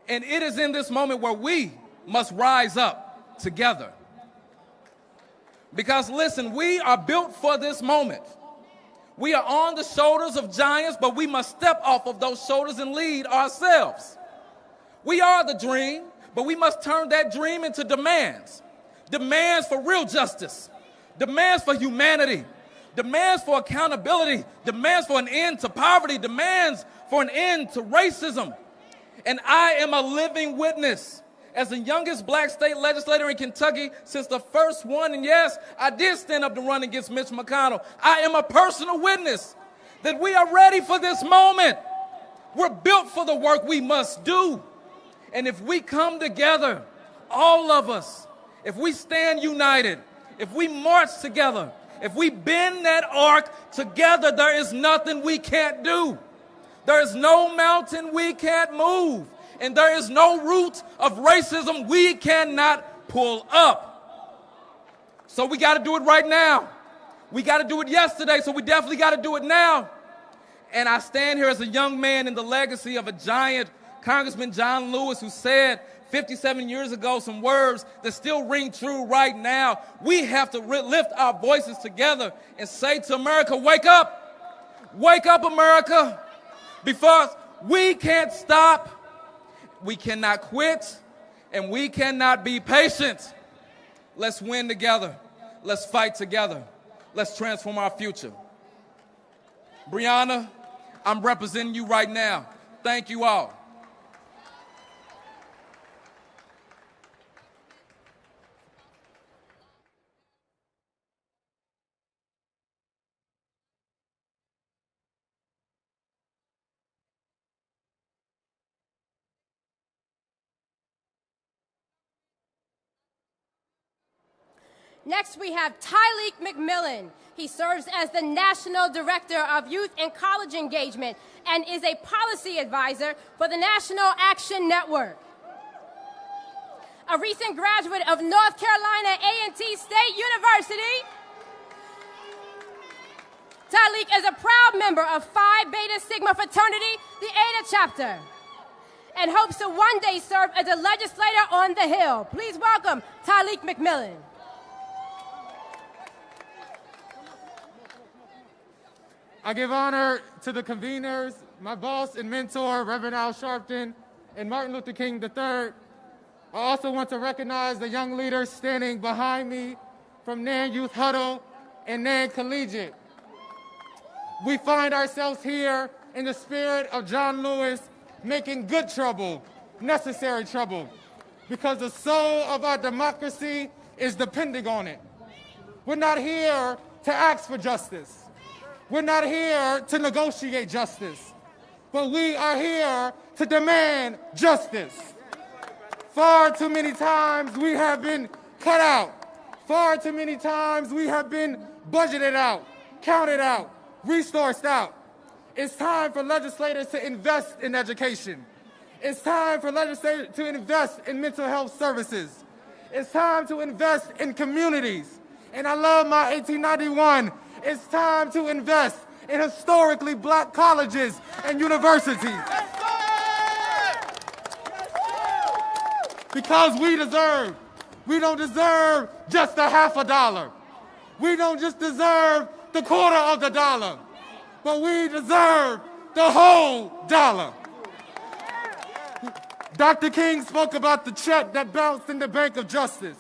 And it is in this moment where we must rise up together. Because listen, we are built for this moment. We are on the shoulders of giants, but we must step off of those shoulders and lead ourselves. We are the dream, but we must turn that dream into demands. Demands for real justice. Demands for humanity. Demands for accountability. Demands for an end to poverty. Demands for an end to racism. And I am a living witness as the youngest black state legislator in Kentucky since the first one. And yes, I did stand up to run against Mitch McConnell. I am a personal witness that we are ready for this moment. We're built for the work we must do. And if we come together, all of us, if we stand united, if we march together, if we bend that arc together, there is nothing we can't do. There is no mountain we can't move. And there is no root of racism we cannot pull up. So we got to do it right now. We got to do it yesterday, so we definitely got to do it now. And I stand here as a young man in the legacy of a giant, Congressman John Lewis, who said 57 years ago some words that still ring true right now. We have to lift our voices together and say to America, wake up. Wake up, America. Because we can't stop, we cannot quit, and we cannot be patient. Let's win together. Let's fight together. Let's transform our future. Breonna, I'm representing you right now. Thank you all. Next, we have Tyleek McMillan. He serves as the National Director of Youth and College Engagement and is a policy advisor for the National Action Network. A recent graduate of North Carolina A&T State University, Tyleek is a proud member of Phi Beta Sigma fraternity, the Eta chapter, and hopes to one day serve as a legislator on the Hill. Please welcome Tyleek McMillan. I give honor to the conveners, my boss and mentor, Reverend Al Sharpton, and Martin Luther King III. I also want to recognize the young leaders standing behind me from NAN Youth Huddle, and Nan Collegiate. We find ourselves here in the spirit of John Lewis, making good trouble, necessary trouble, because the soul of our democracy is depending on it. We're not here to ask for justice. We're not here to negotiate justice, but we are here to demand justice. Far too many times we have been cut out. Far too many times we have been budgeted out, counted out, resourced out. It's time for legislators to invest in education. It's time for legislators to invest in mental health services. It's time to invest in communities. And I love my 1891. It's time to invest in historically black colleges and universities. Because we don't deserve just a half a dollar. We don't just deserve the quarter of the dollar, but we deserve the whole dollar. Dr. King spoke about the check that bounced in the Bank of Justice.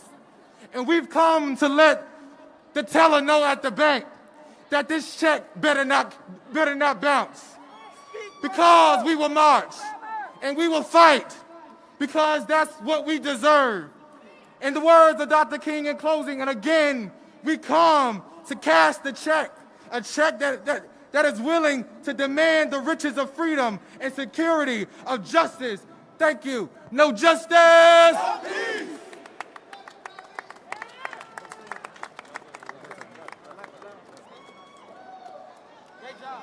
And we've come to let the teller know at the bank that this check better not bounce. Because we will march and we will fight, because that's what we deserve. In the words of Dr. King in closing, and again, we come to cash the check, a check that is willing to demand the riches of freedom and security of justice. Thank you. No justice. No peace. Great job.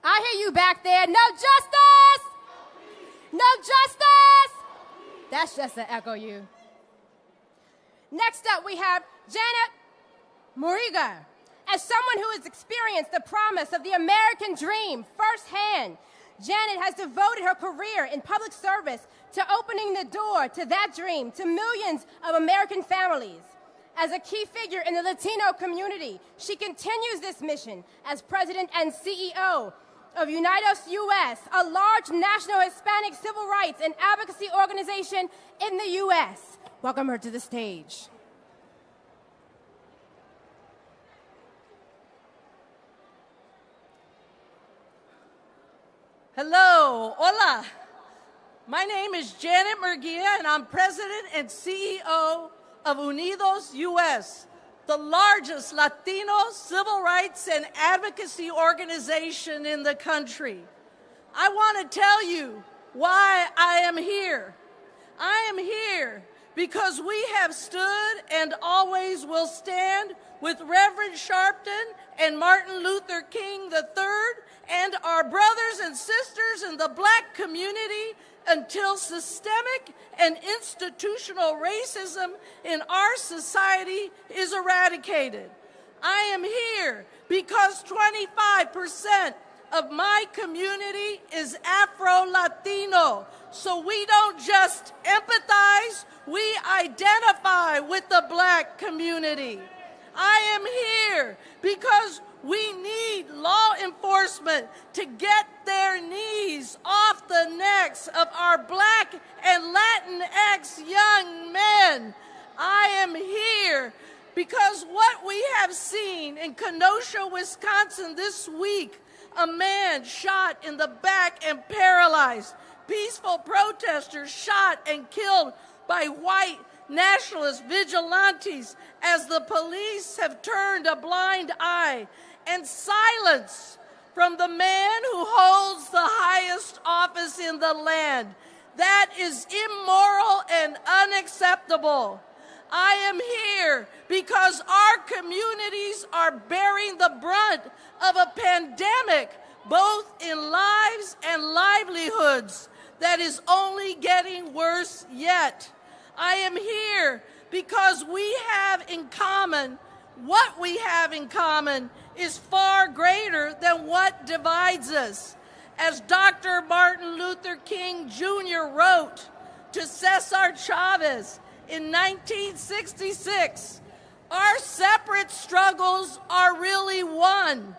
I hear you back there. No justice! No justice! That's just to echo you. Next up, we have Janet Muriga. As someone who has experienced the promise of the American dream firsthand, Janet has devoted her career in public service to opening the door to that dream to millions of American families. As a key figure in the Latino community, she continues this mission as president and CEO of Unidos US, a large national Hispanic civil rights and advocacy organization in the US. Welcome her to the stage. Hello, hola. My name is Janet Murguia, and I'm president and CEO of Unidos US, the largest Latino civil rights and advocacy organization in the country. I want to tell you why I am here. I am here because we have stood and always will stand with Reverend Sharpton and Martin Luther King III and our brothers and sisters in the Black community until systemic and institutional racism in our society is eradicated. I am here because 25% of my community is Afro-Latino. So we don't just empathize, we identify with the Black community. I am here because we need law enforcement to get their knees off the necks of our Black and Latinx young men. I am here because what we have seen in Kenosha, Wisconsin this week, a man shot in the back and paralyzed, peaceful protesters shot and killed by white nationalist vigilantes as the police have turned a blind eye, and silence from the man who holds the highest office in the land. That is immoral and unacceptable. I am here because our communities are bearing the brunt of a pandemic, both in lives and livelihoods, that is only getting worse yet. I am here because we have in common, what we have in common is far greater than what divides us. As Dr. Martin Luther King Jr. wrote to Cesar Chavez in 1966, our separate struggles are really one,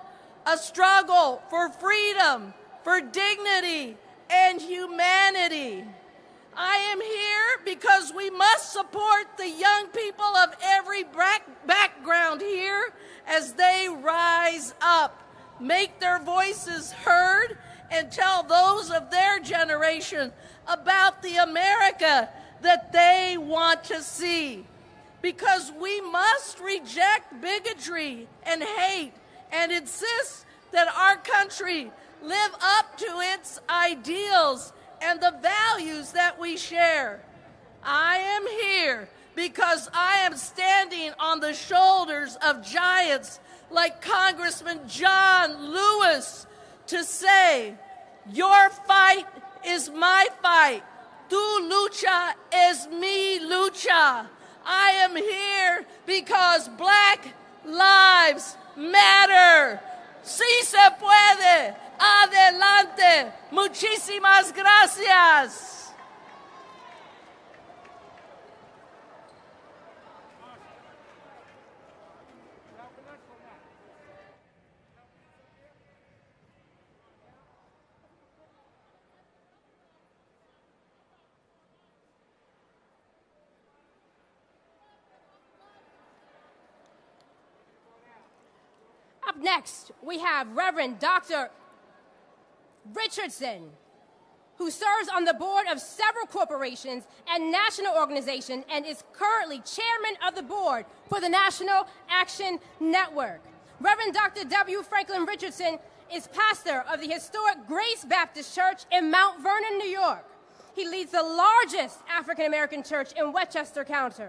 a struggle for freedom, for dignity, and humanity. I am here because we must support the young people of every background here as they rise up, make their voices heard, and tell those of their generation about the America that they want to see. Because we must reject bigotry and hate and insist that our country live up to its ideals and the values that we share. I am here because I am standing on the shoulders of giants like Congressman John Lewis to say, your fight is my fight. Tu lucha es mi lucha. I am here because Black lives matter. Sí se puede. Adelante. Muchísimas gracias. Up next, we have Reverend Dr. Richardson, who serves on the board of several corporations and national organizations and is currently chairman of the board for the National Action Network. Reverend Dr. W. Franklin Richardson is pastor of the historic Grace Baptist Church in Mount Vernon, New York. He leads the largest African-American church in Westchester County,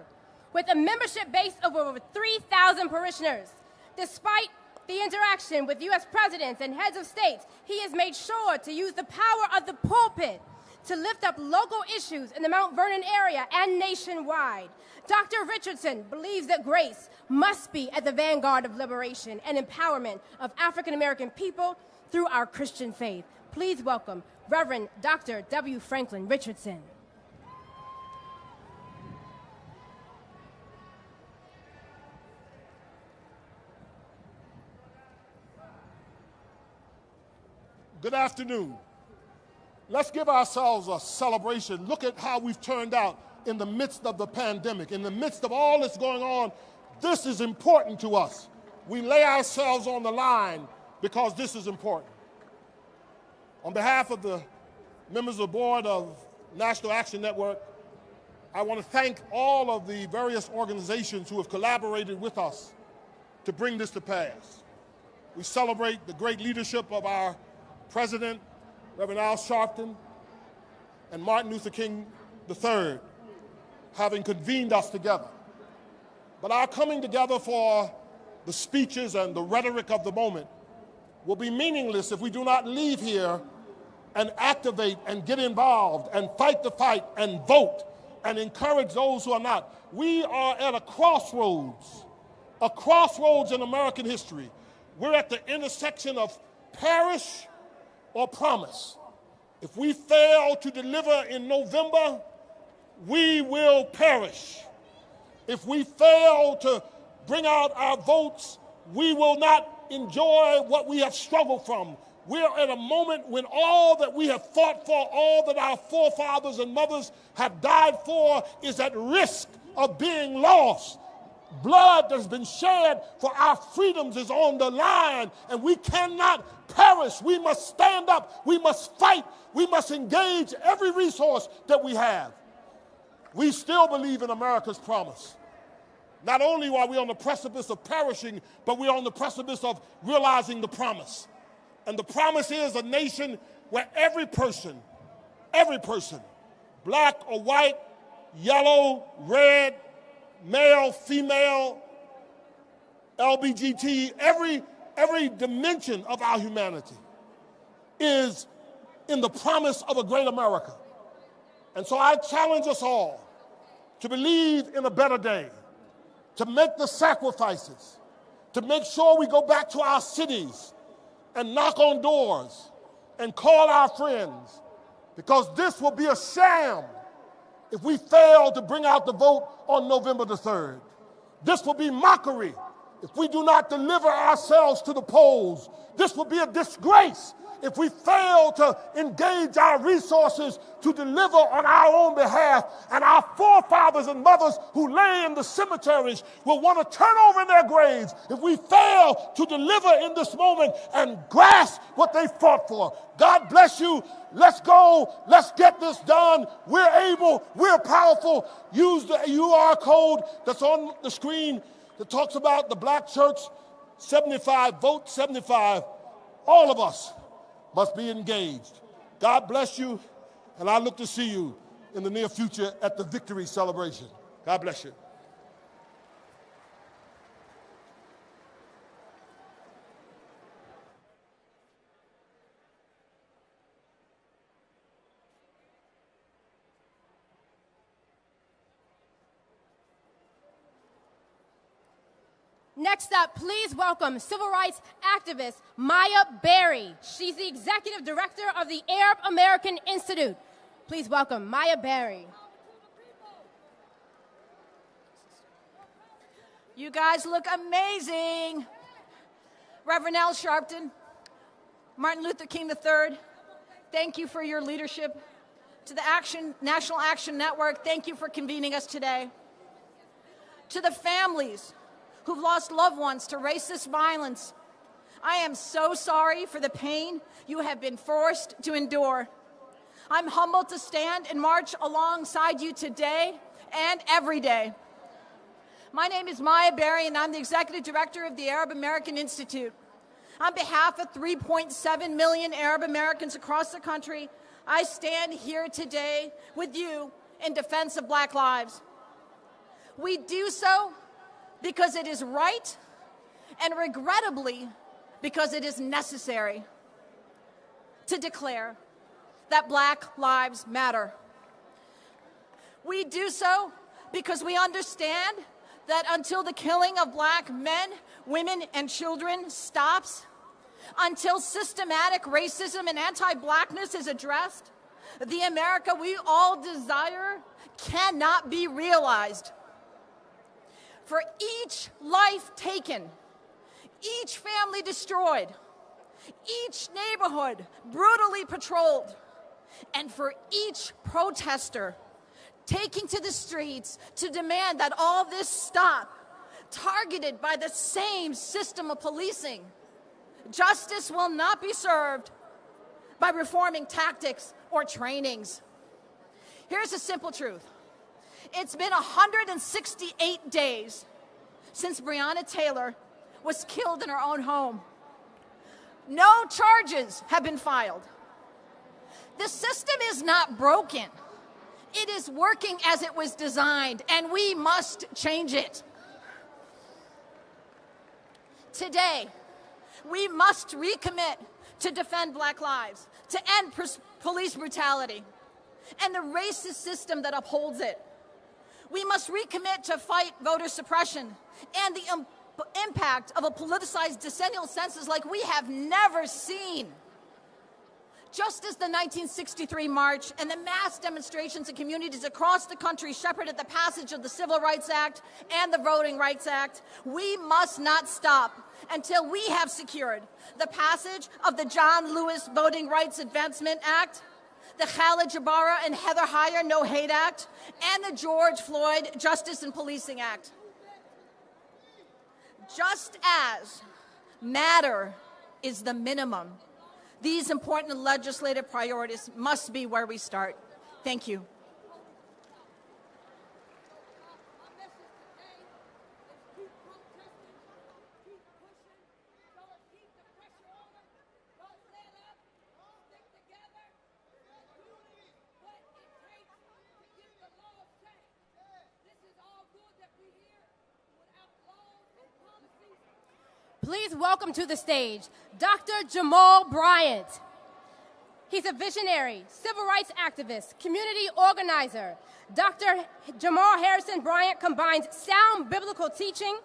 with a membership base of over 3,000 parishioners. Despite the interaction with U.S. presidents and heads of states, he has made sure to use the power of the pulpit to lift up local issues in the Mount Vernon area and nationwide. Dr. Richardson believes that grace must be at the vanguard of liberation and empowerment of African American people through our Christian faith. Please welcome Reverend Dr. W. Franklin Richardson. Good afternoon. Let's give ourselves a celebration. Look at how we've turned out in the midst of the pandemic, in the midst of all that's going on. This is important to us. We lay ourselves on the line because this is important. On behalf of the members of the board of National Action Network, I want to thank all of the various organizations who have collaborated with us to bring this to pass. We celebrate the great leadership of our President, Reverend Al Sharpton, and Martin Luther King III, having convened us together. But our coming together for the speeches and the rhetoric of the moment will be meaningless if we do not leave here and activate and get involved and fight the fight and vote and encourage those who are not. We are at a crossroads in American history. We're at the intersection of perish or promise. If we fail to deliver in November, we will perish. If we fail to bring out our votes, we will not enjoy what we have struggled from. We're at a moment when all that we have fought for, all that our forefathers and mothers have died for, is at risk of being lost. Blood that's been shed for our freedoms is on the line, and we cannot perish. We must stand up. We must fight. We must engage every resource that we have. We still believe in America's promise. Not only are we on the precipice of perishing, but we're on the precipice of realizing the promise. And the promise is a nation where every person, black or white, yellow, red, male, female, LBGT, every dimension of our humanity is in the promise of a great America. And so I challenge us all to believe in a better day, to make the sacrifices, to make sure we go back to our cities and knock on doors and call our friends, because this will be a sham if we fail to bring out the vote on November the 3rd. This will be mockery if we do not deliver ourselves to the polls. This will be a disgrace if we fail to engage our resources to deliver on our own behalf, and our forefathers and mothers who lay in the cemeteries will want to turn over in their graves if we fail to deliver in this moment and grasp what they fought for. God bless you. Let's go. Let's get this done. We're able. We're powerful. Use the UR code that's on the screen that talks about the Black Church 75, vote 75. All of us must be engaged. God bless you, and I look to see you in the near future at the victory celebration. God bless you. Next up, please welcome civil rights activist Maya Berry. She's the executive director of the Arab American Institute. Please welcome Maya Berry. You guys look amazing. Reverend Al Sharpton, Martin Luther King III, thank you for your leadership. To the National Action Network, thank you for convening us today. To the families who've lost loved ones to racist violence, I am so sorry for the pain you have been forced to endure. I'm humbled to stand and march alongside you today and every day. My name is Maya Berry, and I'm the executive director of the Arab American Institute. On behalf of 3.7 million Arab Americans across the country, I stand here today with you in defense of Black lives. We do so because it is right, and regrettably, because it is necessary to declare that Black lives matter. We do so because we understand that until the killing of Black men, women, and children stops, until systematic racism and anti-Blackness is addressed, the America we all desire cannot be realized. For each life taken, each family destroyed, each neighborhood brutally patrolled, and for each protester taking to the streets to demand that all this stop, targeted by the same system of policing, justice will not be served by reforming tactics or trainings. Here's a simple truth. It's been 168 days since Breonna Taylor was killed in her own home. No charges have been filed. The system is not broken. It is working as it was designed, and we must change it. Today, we must recommit to defend Black lives, to end police brutality and the racist system that upholds it. We must recommit to fight voter suppression and the impact of a politicized decennial census like we have never seen. Just as the 1963 march and the mass demonstrations in communities across the country shepherded the passage of the Civil Rights Act and the Voting Rights Act, we must not stop until we have secured the passage of the John Lewis Voting Rights Advancement Act, the Khalid Jabara and Heather Heyer No Hate Act, and the George Floyd Justice and Policing Act. Just as matter is the minimum, these important legislative priorities must be where we start. Thank you. Please welcome to the stage Dr. Jamal Bryant. He's a visionary, civil rights activist, community organizer. Dr. Jamal Harrison Bryant combines sound biblical teaching,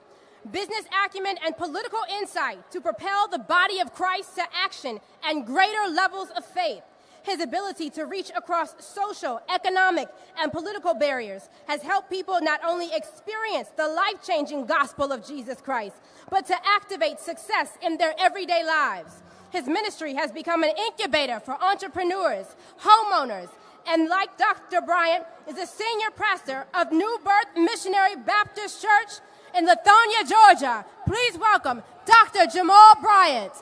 business acumen, and political insight to propel the body of Christ to action and greater levels of faith. His ability to reach across social, economic, and political barriers has helped people not only experience the life-changing gospel of Jesus Christ, but to activate success in their everyday lives. His ministry has become an incubator for entrepreneurs, homeowners, and like Dr. Bryant, is a senior pastor of New Birth Missionary Baptist Church in Lithonia, Georgia. Please welcome Dr. Jamal Bryant.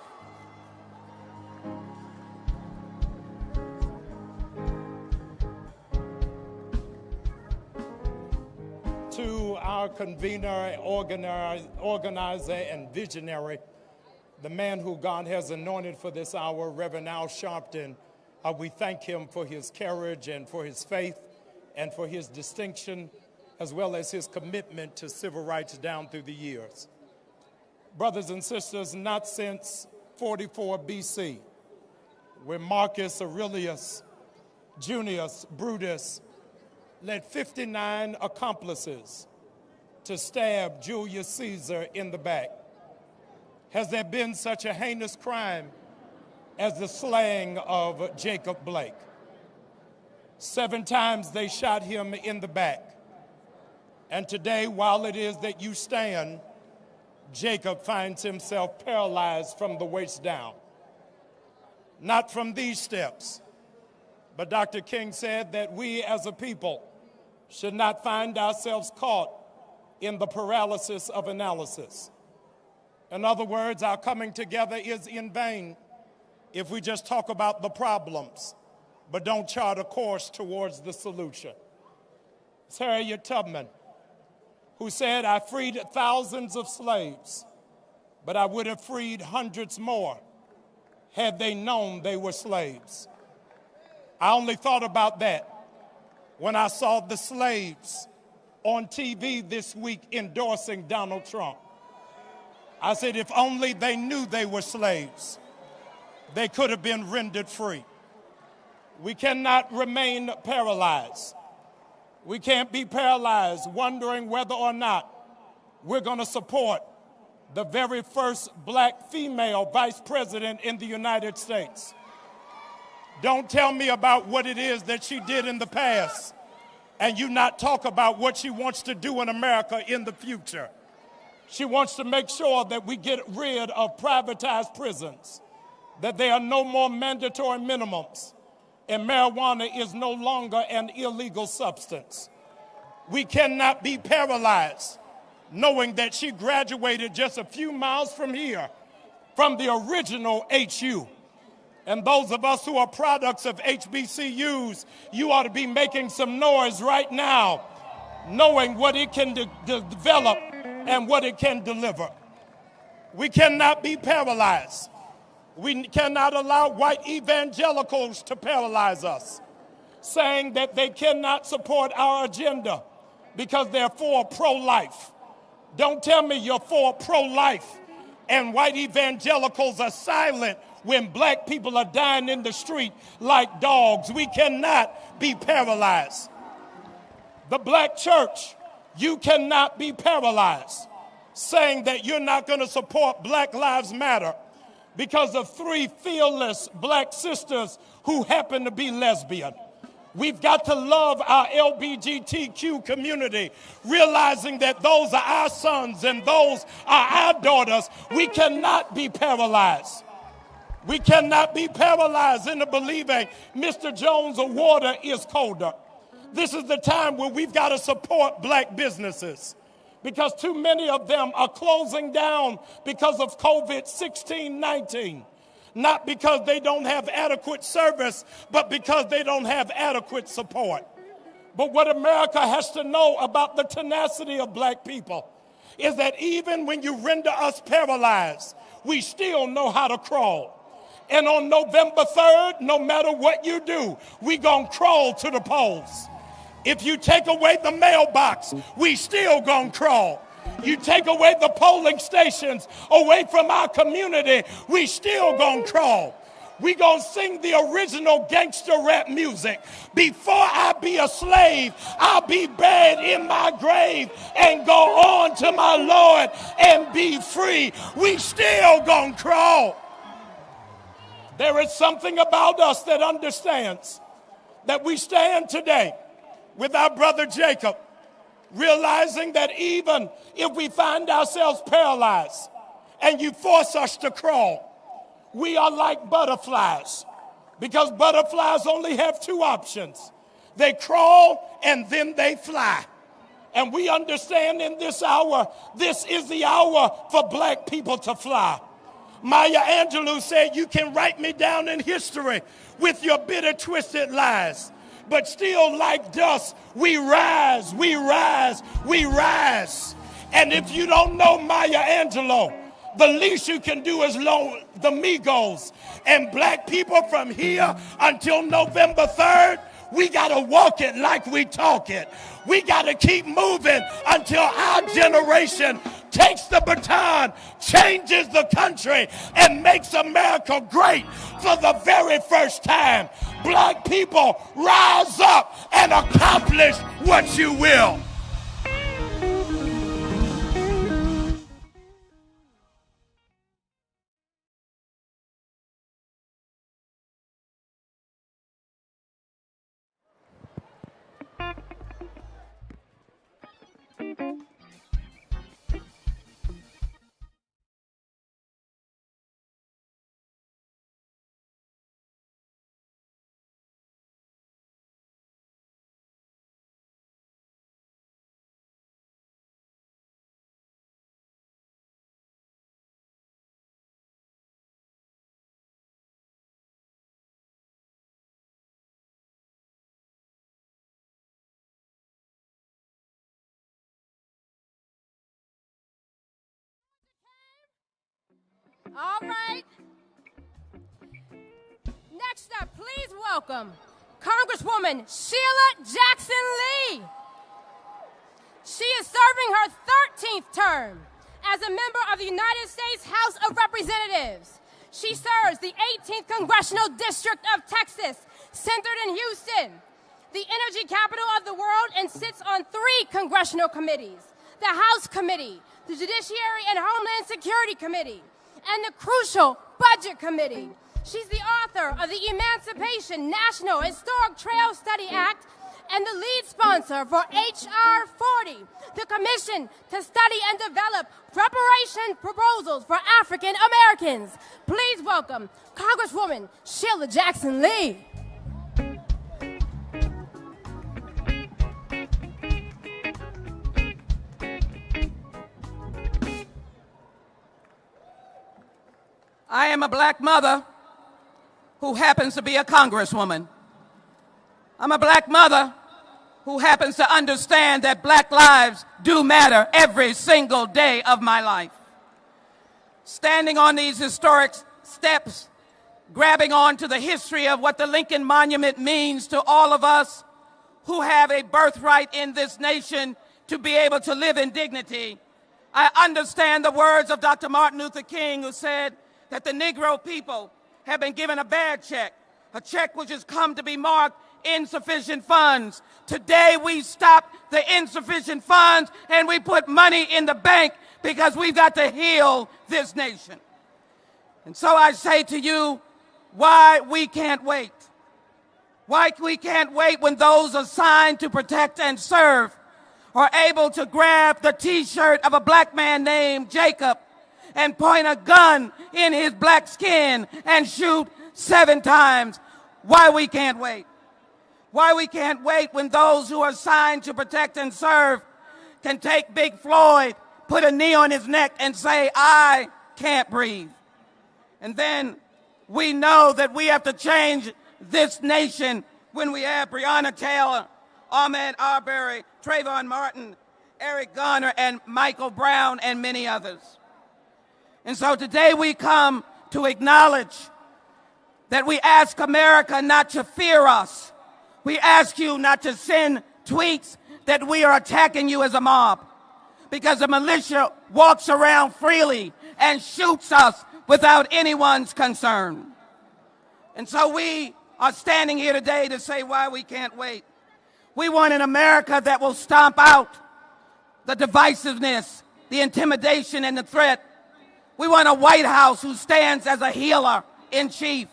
To our convener, organizer, and visionary, the man who God has anointed for this hour, Reverend Al Sharpton, we thank him for his courage and for his faith and for his distinction, as well as his commitment to civil rights down through the years. Brothers and sisters, not since 44 BC, when Marcus Aurelius Junius Brutus led 59 accomplices to stab Julius Caesar in the back, has there been such a heinous crime as the slaying of Jacob Blake. 7 times they shot him in the back. And today, while it is that you stand, Jacob finds himself paralyzed from the waist down. Not from these steps, but Dr. King said that we as a people should not find ourselves caught in the paralysis of analysis. In other words, our coming together is in vain if we just talk about the problems, but don't chart a course towards the solution. It's Harriet Tubman, who said, "I freed thousands of slaves, but I would have freed hundreds more had they known they were slaves." I only thought about that when I saw the slaves on TV this week endorsing Donald Trump. I said, if only they knew they were slaves, they could have been rendered free. We cannot remain paralyzed. We can't be paralyzed wondering whether or not we're going to support the very first black female vice president in the United States. Don't tell me about what it is that she did in the past and you not talk about what she wants to do in America in the future. She wants to make sure that we get rid of privatized prisons, that there are no more mandatory minimums, and marijuana is no longer an illegal substance. We cannot be paralyzed knowing that she graduated just a few miles from here, from the original HU. And those of us who are products of HBCUs, you ought to be making some noise right now, knowing what it can develop and what it can deliver. We cannot be paralyzed. We cannot allow white evangelicals to paralyze us, saying that they cannot support our agenda because they're for pro-life. Don't tell me you're for pro-life and white evangelicals are silent when black people are dying in the street like dogs. We cannot be paralyzed. The black church, you cannot be paralyzed, saying that you're not going to support Black Lives Matter because of 3 fearless black sisters who happen to be lesbian. We've got to love our LGBTQ community, realizing that those are our sons and those are our daughters. We cannot be paralyzed. We cannot be paralyzed into believing Mr. Jones' water is colder. This is the time where we've got to support black businesses because too many of them are closing down because of COVID-19. Not because they don't have adequate service, but because they don't have adequate support. But what America has to know about the tenacity of black people is that even when you render us paralyzed, we still know how to crawl. And on November 3rd, no matter what you do, we gonna crawl to the polls. If you take away the mailbox, we still gonna crawl. You take away the polling stations away from our community, we still gonna crawl. We gonna sing the original gangster rap music. Before I be a slave, I'll be buried in my grave and go on to my Lord and be free. We still gonna crawl. There is something about us that understands that we stand today with our brother Jacob, realizing that even if we find ourselves paralyzed and you force us to crawl, we are like butterflies, because butterflies only have two options. They crawl and then they fly. And we understand in this hour, this is the hour for black people to fly. Maya Angelou said, you can write me down in history with your bitter, twisted lies. But still like dust, we rise, we rise, we rise. And if you don't know Maya Angelou, the least you can do is loan the Migos. And black people from here until November 3rd, we gotta walk it like we talk it. We gotta keep moving until our generation takes the baton, changes the country, and makes America great for the very first time. Black people, rise up and accomplish what you will. All right. Next up, please welcome Congresswoman Sheila Jackson Lee. She is serving her 13th term as a member of the United States House of Representatives. She serves the 18th Congressional District of Texas, centered in Houston, the energy capital of the world, and sits on 3 congressional committees: the House Committee, the Judiciary and Homeland Security Committee, and the crucial Budget Committee. She's the author of the Emancipation National Historic Trail Study Act and the lead sponsor for H.R. 40, the commission to study and develop reparation proposals for African Americans. Please welcome Congresswoman Sheila Jackson Lee. I am a black mother who happens to be a congresswoman. I'm a black mother who happens to understand that black lives do matter every single day of my life. Standing on these historic steps, grabbing onto the history of what the Lincoln Monument means to all of us who have a birthright in this nation to be able to live in dignity, I understand the words of Dr. Martin Luther King, who said that the Negro people have been given a bad check, a check which has come to be marked insufficient funds. Today we stop the insufficient funds and we put money in the bank because we've got to heal this nation. And so I say to you, why we can't wait. Why we can't wait when those assigned to protect and serve are able to grab the T-shirt of a black man named Jacob and point a gun in his black skin and shoot 7 times. Why we can't wait. Why we can't wait when those who are assigned to protect and serve can take Big Floyd, put a knee on his neck and say, I can't breathe. And then we know that we have to change this nation when we have Breonna Taylor, Ahmaud Arbery, Trayvon Martin, Eric Garner, and Michael Brown, and many others. And so today we come to acknowledge that we ask America not to fear us. We ask you not to send tweets that we are attacking you as a mob, because the militia walks around freely and shoots us without anyone's concern. And so we are standing here today to say why we can't wait. We want an America that will stomp out the divisiveness, the intimidation, and the threat. We want a White House who stands as a healer in chief,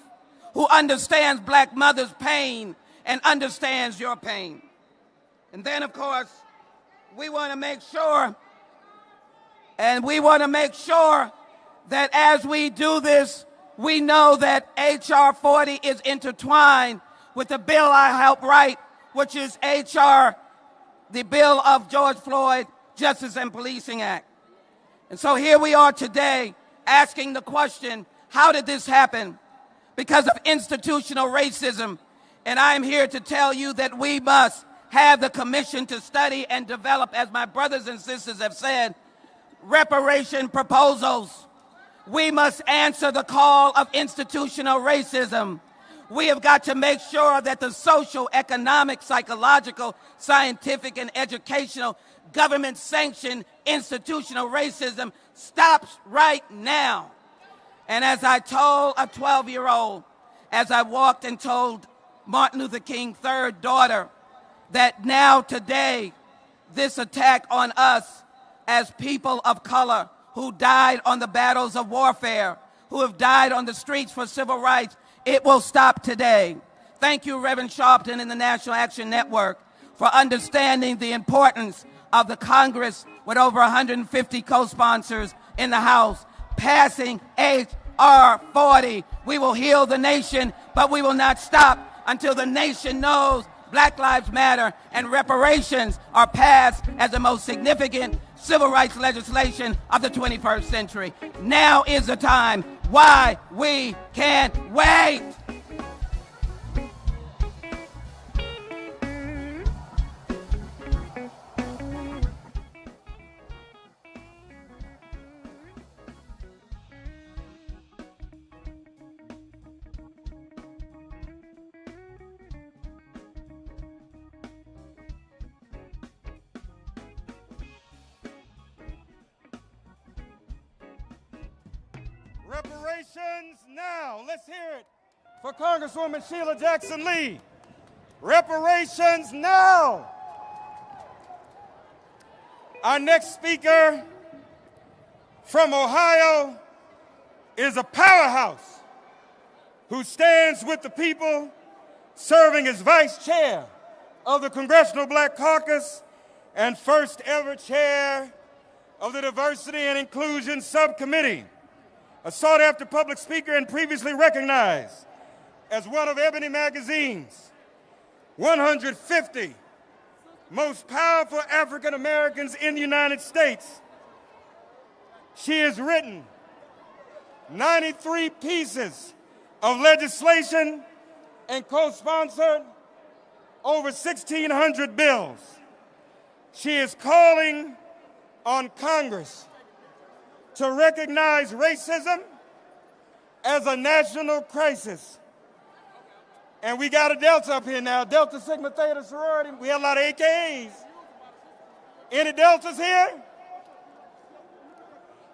who understands black mothers' pain and understands your pain. And then, of course, we want to make sure, that as we do this, we know that H.R. 40 is intertwined with the bill I helped write, which is the bill of George Floyd Justice and Policing Act. And so here we are today asking the question, how did this happen? Because of institutional racism. And I'm here to tell you that we must have the commission to study and develop, as my brothers and sisters have said, reparation proposals. We must answer the call of institutional racism. We have got to make sure that the social, economic, psychological, scientific, and educational government-sanctioned institutional racism stops right now. And as I told a 12-year-old, as I walked and told Martin Luther King's third daughter, that now today, this attack on us as people of color who died on the battles of warfare, who have died on the streets for civil rights, it will stop today. Thank you, Reverend Sharpton and the National Action Network, for understanding the importance of the Congress with over 150 co-sponsors in the House, passing H.R. 40. We will heal the nation, but we will not stop until the nation knows Black Lives Matter and reparations are passed as the most significant civil rights legislation of the 21st century. Now is the time. Why we can't wait. Reparations now. Let's hear it for Congresswoman Sheila Jackson Lee. Reparations now. Our next speaker from Ohio is a powerhouse who stands with the people, serving as vice chair of the Congressional Black Caucus and first ever chair of the Diversity and Inclusion Subcommittee. A sought-after public speaker and previously recognized as one of Ebony Magazine's 150 most powerful African Americans in the United States. She has written 93 pieces of legislation and co-sponsored over 1,600 bills. She is calling on Congress to recognize racism as a national crisis. And we got a Delta up here now, Delta Sigma Theta sorority. We have a lot of AKAs. Any Deltas here?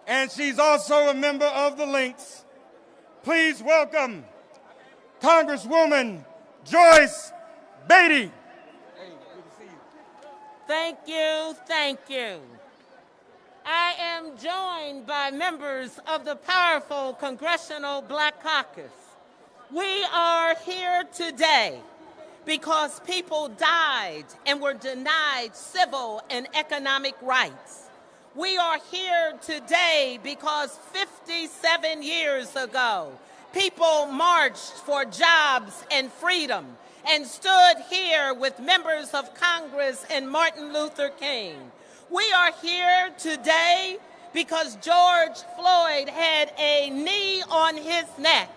And she's also a member of the Lynx. Please welcome Congresswoman Joyce Beatty. Hey, good to see you. Thank you. I am joined by members of the powerful Congressional Black Caucus. We are here today because people died and were denied civil and economic rights. We are here today because 57 years ago, people marched for jobs and freedom and stood here with members of Congress and Martin Luther King. We are here today because George Floyd had a knee on his neck.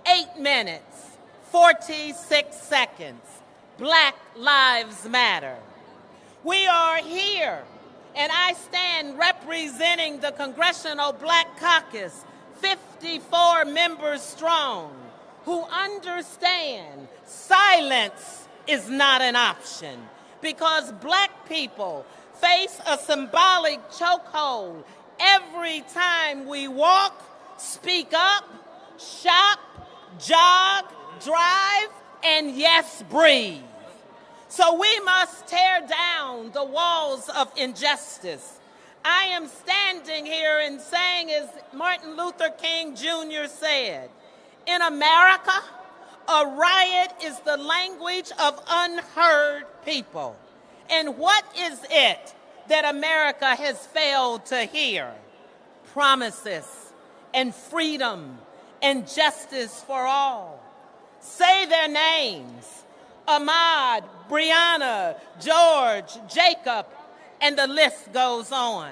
8 minutes, 46 seconds. Black Lives Matter. We are here, and I stand representing the Congressional Black Caucus, 54 members strong, who understand silence is not an option because black people face a symbolic chokehold every time we walk, speak up, shop, jog, drive, and yes, breathe. So we must tear down the walls of injustice. I am standing here and saying, as Martin Luther King Jr. said, in America, a riot is the language of unheard people. And what is it that America has failed to hear? Promises and freedom and justice for all. Say their names: Ahmaud, Breonna, George, Jacob, and the list goes on.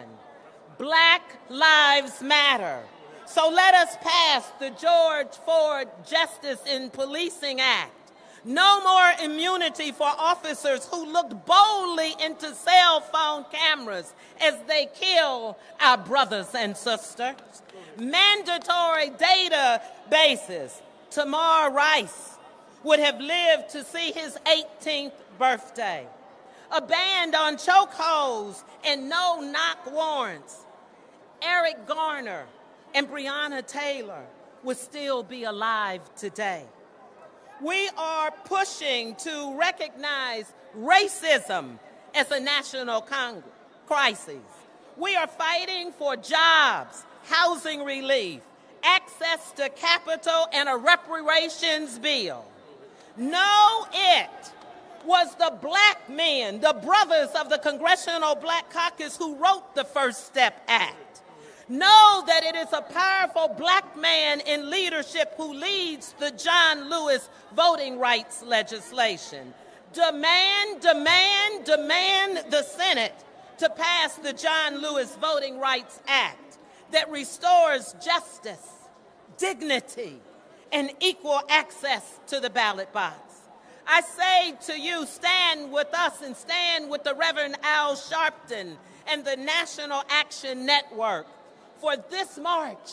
Black Lives Matter. So let us pass the George Ford Justice in Policing Act. No more immunity for officers who looked boldly into cell phone cameras as they kill our brothers and sisters. Mandatory databases. Tamar Rice would have lived to see his 18th birthday. A ban on chokeholds and no-knock warrants. Eric Garner and Breonna Taylor would still be alive today. We are pushing to recognize racism as a national crisis. We are fighting for jobs, housing relief, access to capital, and a reparations bill. No, it was the black men, the brothers of the Congressional Black Caucus, who wrote the First Step Act. Know that it is a powerful black man in leadership who leads the John Lewis voting rights legislation. Demand the Senate to pass the John Lewis Voting Rights Act that restores justice, dignity, and equal access to the ballot box. I say to you, stand with us and stand with the Reverend Al Sharpton and the National Action Network for this march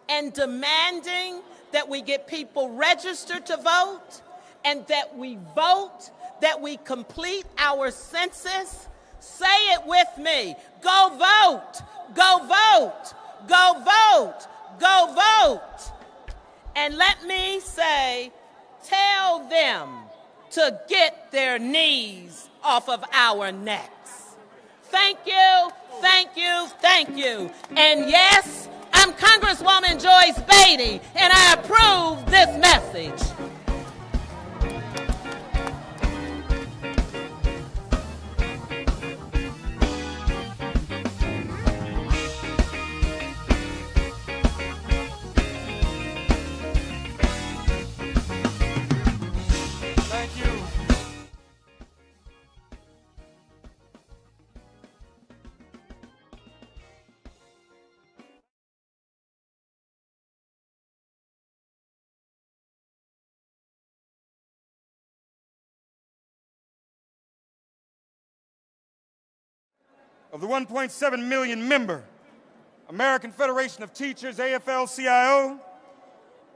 and demanding that we get people registered to vote and that we vote, that we complete our census. Say it with me. Go vote, go vote, go vote, go vote. And let me say, tell them to get their knees off of our necks. Thank you, thank you, thank you. And yes, I'm Congresswoman Joyce Beatty, and I approve this message. Of the 1.7 million member American Federation of Teachers, AFL-CIO,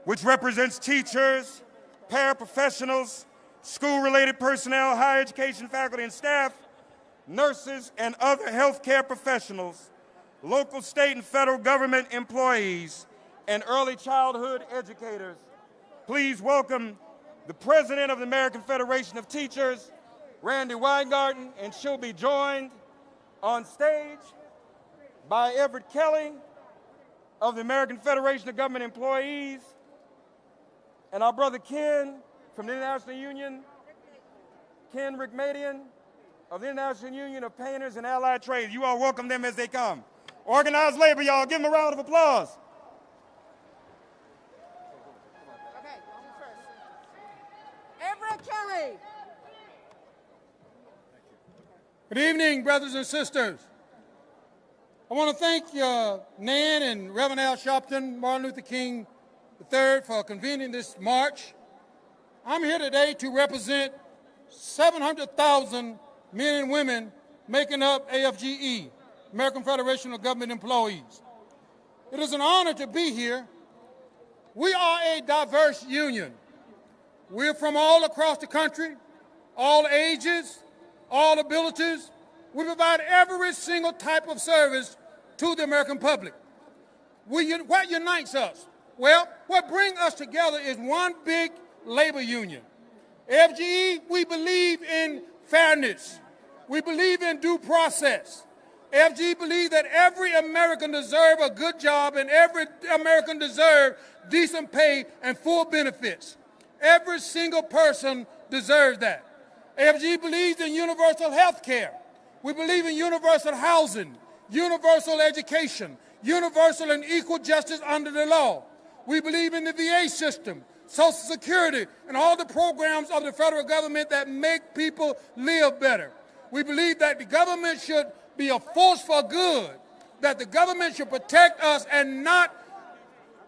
which represents teachers, paraprofessionals, school-related personnel, higher education faculty and staff, nurses, and other healthcare professionals, local, state, and federal government employees, and early childhood educators. Please welcome the President of the American Federation of Teachers, Randi Weingarten, and she'll be joined on stage by Everett Kelly of the American Federation of Government Employees, and our brother Ken from the International Union, Ken Rickmadian of the International Union of Painters and Allied Trades. You all welcome them as they come. Organized labor, y'all, give them a round of applause. Okay, Everett Kelly. Good evening, brothers and sisters. I want to thank Nan and Reverend Al Sharpton, Martin Luther King III, for convening this march. I'm here today to represent 700,000 men and women making up AFGE, American Federation of Government Employees. It is an honor to be here. We are a diverse union. We're from all across the country, all ages, all abilities. We provide every single type of service to the American public. What unites us Well, what brings us together is one big labor union. FGE, we believe in fairness. We believe in due process. FGE believes that every American deserves a good job and every American deserves decent pay and full benefits. Every single person deserves that. FGE believes in universal health care. We believe in universal housing, universal education, universal and equal justice under the law. We believe in the VA system, Social Security, and all the programs of the federal government that make people live better. We believe that the government should be a force for good, that the government should protect us and not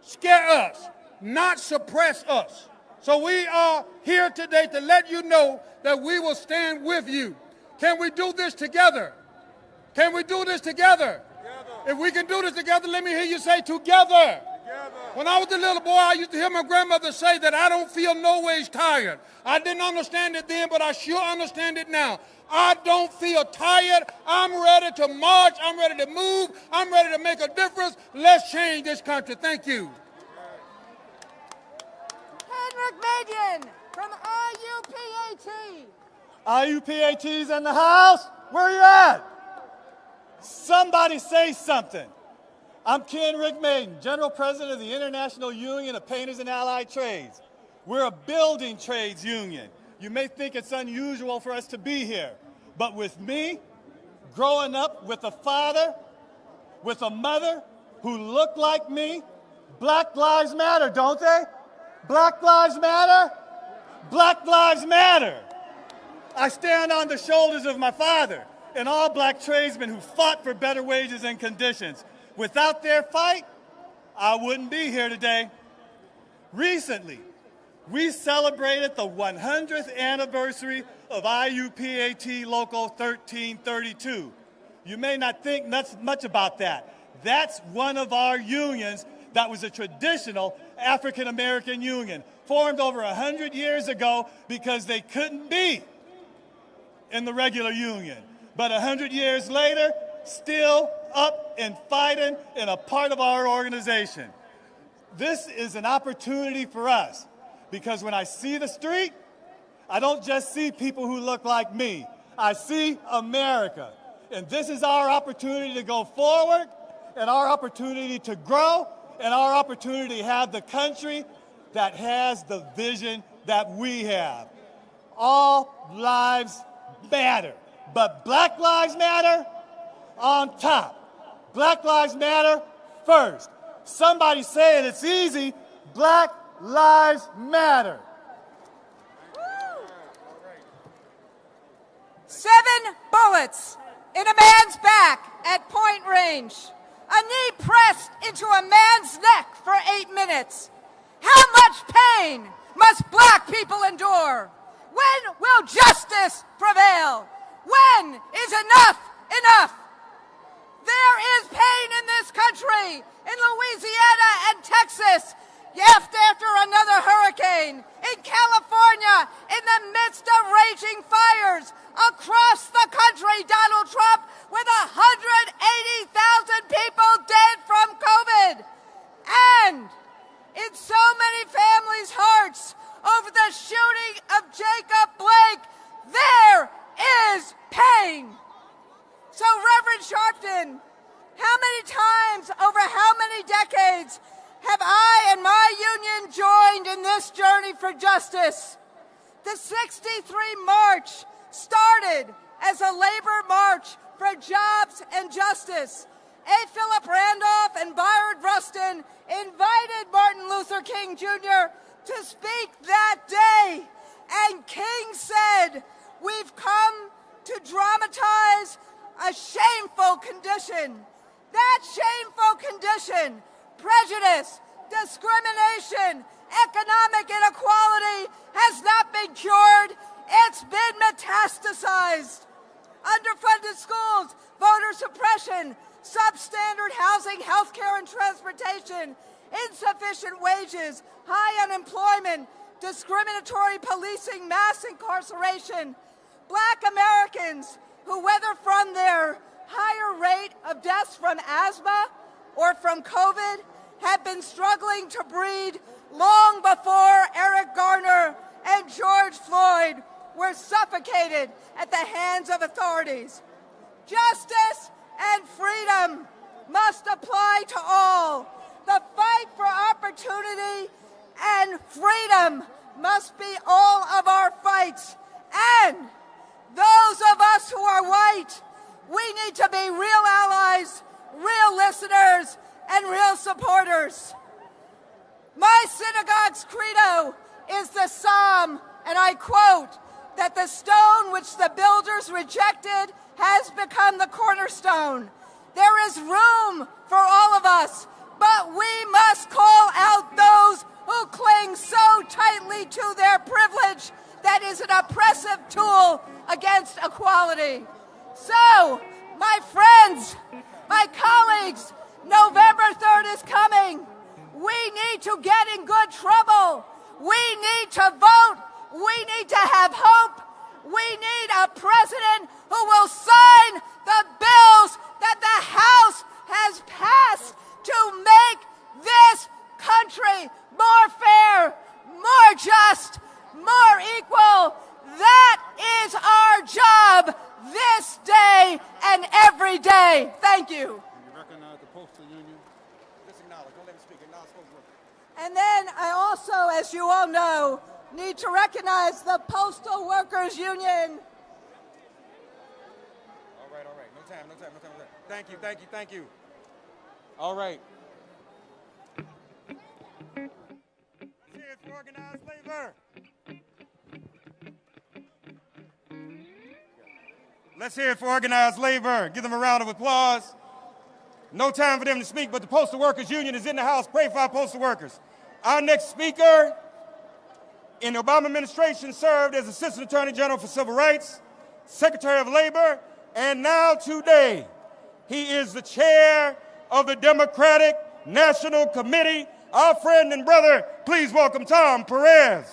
scare us, not suppress us. So we are here today to let you know that we will stand with you. Can we do this together? Can we do this together? If we can do this together, let me hear you say together. When I was a little boy, I used to hear my grandmother say that I don't feel no ways tired. I didn't understand it then, but I sure understand it now. I don't feel tired. I'm ready to march. I'm ready to move. I'm ready to make a difference. Let's change this country. Thank you. Henrik Median from IUPAT. IUPAT's in the house? Where you at? Somebody say something. I'm Ken Rick Maiden, General President of the International Union of Painters and Allied Trades. We're a building trades union. You may think it's unusual for us to be here, but with me, growing up with a father, with a mother who looked like me, Black Lives Matter, don't they? Black Lives Matter? Black Lives Matter. I stand on the shoulders of my father and all black tradesmen who fought for better wages and conditions. Without their fight, I wouldn't be here today. Recently, we celebrated the 100th anniversary of IUPAT Local 1332. You may not think much about that. That's one of our unions that was a traditional African American union, formed over 100 years ago because they couldn't be in the regular union. But 100 years later, still up and fighting and a part of our organization. This is an opportunity for us because when I see the street, I don't just see people who look like me. I see America. And this is our opportunity to go forward and our opportunity to grow and our opportunity to have the country that has the vision that we have. All lives matter, but Black Lives Matter on top. Black Lives Matter first. Somebody say it, it's easy. Black Lives Matter. 7 bullets in a man's back at point range. A knee pressed into a man's neck for 8 minutes. How much pain must black people endure? When will justice prevail? When is enough enough? There is pain in this country, in Louisiana and Texas, after another hurricane, in California, in the midst of raging fires, across the country, Donald Trump, with 180,000 people dead from COVID. And in so many families' hearts over the shooting of Jacob Blake, there is pain. So, Reverend Sharpton, how many times over how many decades have I and my union joined in this journey for justice? The 63 March started as a labor march for jobs and justice. A. Philip Randolph and Byron Rustin invited Martin Luther King Jr. to speak that day. And King said, "We've come to dramatize a shameful condition." That shameful condition, prejudice, discrimination, economic inequality, has not been cured. It's been metastasized. Underfunded schools, voter suppression, substandard housing, healthcare, and transportation, insufficient wages, high unemployment, discriminatory policing, mass incarceration. Black Americans who, whether from their higher rate of deaths from asthma or from COVID, have been struggling to breed long before Eric Garner and George Floyd were suffocated at the hands of authorities. Justice and freedom must apply to all. The fight for opportunity and freedom must be all of our fights. And those of us who are white, we need to be real allies, real listeners, and real supporters. My synagogue's credo is the Psalm, and I quote, that the stone which the builders rejected has become the cornerstone. There is room for all of us, but we must call out those who cling so tightly to their privilege that is an oppressive tool against equality. So, my friends, my colleagues, November 3rd is coming. We need to get in good trouble. We need to vote. We need to have hope. We need a president who will sign the bills that the House has passed to make this country more fair, more just, more equal. That is our job this day and every day. Thank you. Recognize the Postal Union. Disacknowledge. Don't let him speak. Acknowledge Postal Workers. And then I also, as you all know, need to recognize the Postal Workers Union. All right. No time. Thank you. All right. Cheers for organized labor. Let's hear it for organized labor. Give them a round of applause. No time for them to speak, but the Postal Workers Union is in the house. Pray for our postal workers. Our next speaker in the Obama administration served as Assistant Attorney General for Civil Rights, Secretary of Labor, and now today, he is the chair of the Democratic National Committee. Our friend and brother, please welcome Tom Perez.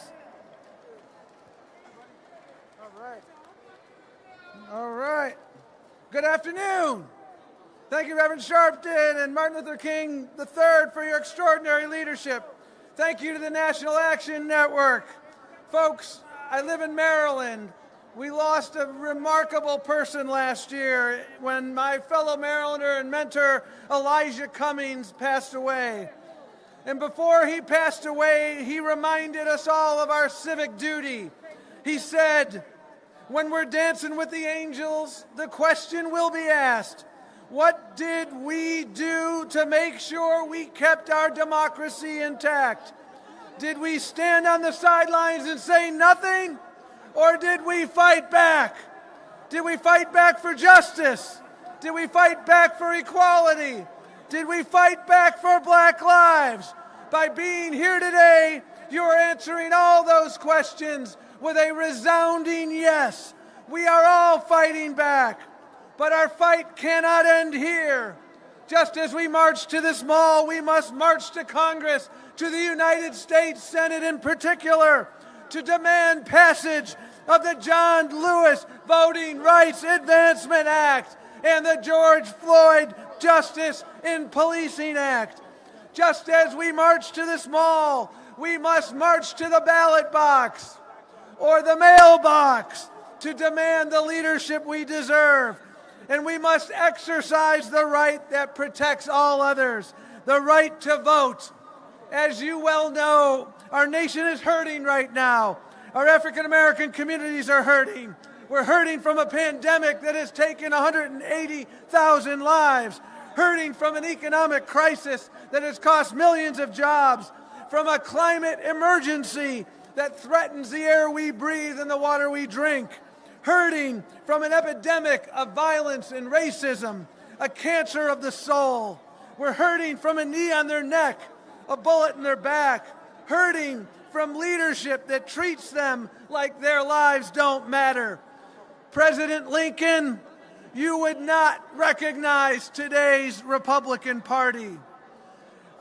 All right. Good afternoon. Thank you, Reverend Sharpton and Martin Luther King III for your extraordinary leadership. Thank you to the National Action Network. Folks, I live in Maryland. We lost a remarkable person last year when my fellow Marylander and mentor Elijah Cummings passed away. And before he passed away, he reminded us all of our civic duty. He said, when we're dancing with the angels, the question will be asked, what did we do to make sure we kept our democracy intact? Did we stand on the sidelines and say nothing? Or did we fight back? Did we fight back for justice? Did we fight back for equality? Did we fight back for Black lives? By being here today, you are answering all those questions with a resounding yes. We are all fighting back, but our fight cannot end here. Just as we march to this mall, we must march to Congress, to the United States Senate in particular, to demand passage of the John Lewis Voting Rights Advancement Act and the George Floyd Justice in Policing Act. Just as we march to this mall, we must march to the ballot box or the mailbox to demand the leadership we deserve. And we must exercise the right that protects all others, the right to vote. As you well know, our nation is hurting right now. Our African American communities are hurting. We're hurting from a pandemic that has taken 180,000 lives, hurting from an economic crisis that has cost millions of jobs, from a climate emergency that threatens the air we breathe and the water we drink, hurting from an epidemic of violence and racism, a cancer of the soul. We're hurting from a knee on their neck, a bullet in their back, hurting from leadership that treats them like their lives don't matter. President Lincoln, you would not recognize today's Republican Party.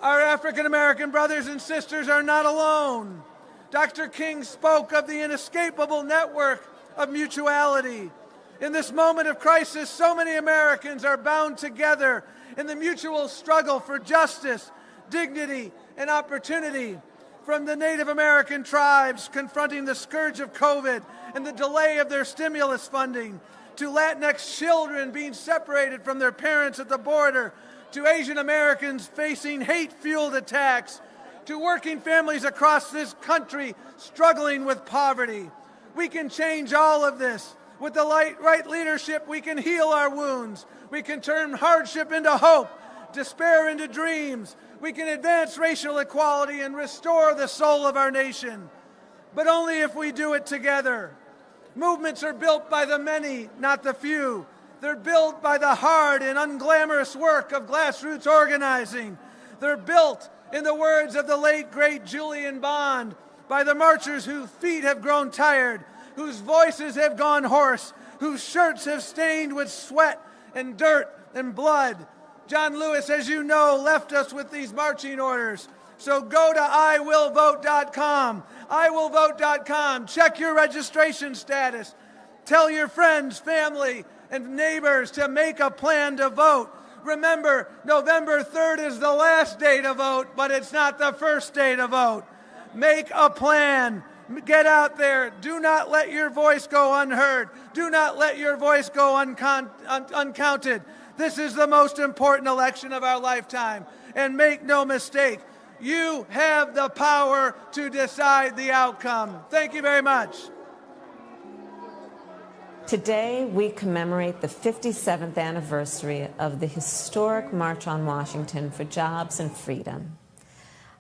Our African American brothers and sisters are not alone. Dr. King spoke of the inescapable network of mutuality. In this moment of crisis, so many Americans are bound together in the mutual struggle for justice, dignity, and opportunity. From the Native American tribes confronting the scourge of COVID and the delay of their stimulus funding, to Latinx children being separated from their parents at the border, to Asian Americans facing hate-fueled attacks, to working families across this country struggling with poverty. We can change all of this. With the right leadership, we can heal our wounds. We can turn hardship into hope, despair into dreams. We can advance racial equality and restore the soul of our nation. But only if we do it together. Movements are built by the many, not the few. They're built by the hard and unglamorous work of grassroots organizing. They're built, in the words of the late, great Julian Bond, by the marchers whose feet have grown tired, whose voices have gone hoarse, whose shirts have stained with sweat and dirt and blood. John Lewis, as you know, left us with these marching orders. So go to iwillvote.com, iwillvote.com, check your registration status, tell your friends, family, and neighbors to make a plan to vote. Remember, November 3rd is the last day to vote, but it's not the first day to vote. Make a plan. Get out there. Do not let your voice go unheard. Do not let your voice go uncounted. This is the most important election of our lifetime. And make no mistake, you have the power to decide the outcome. Thank you very much. Today, we commemorate the 57th anniversary of the historic March on Washington for Jobs and Freedom.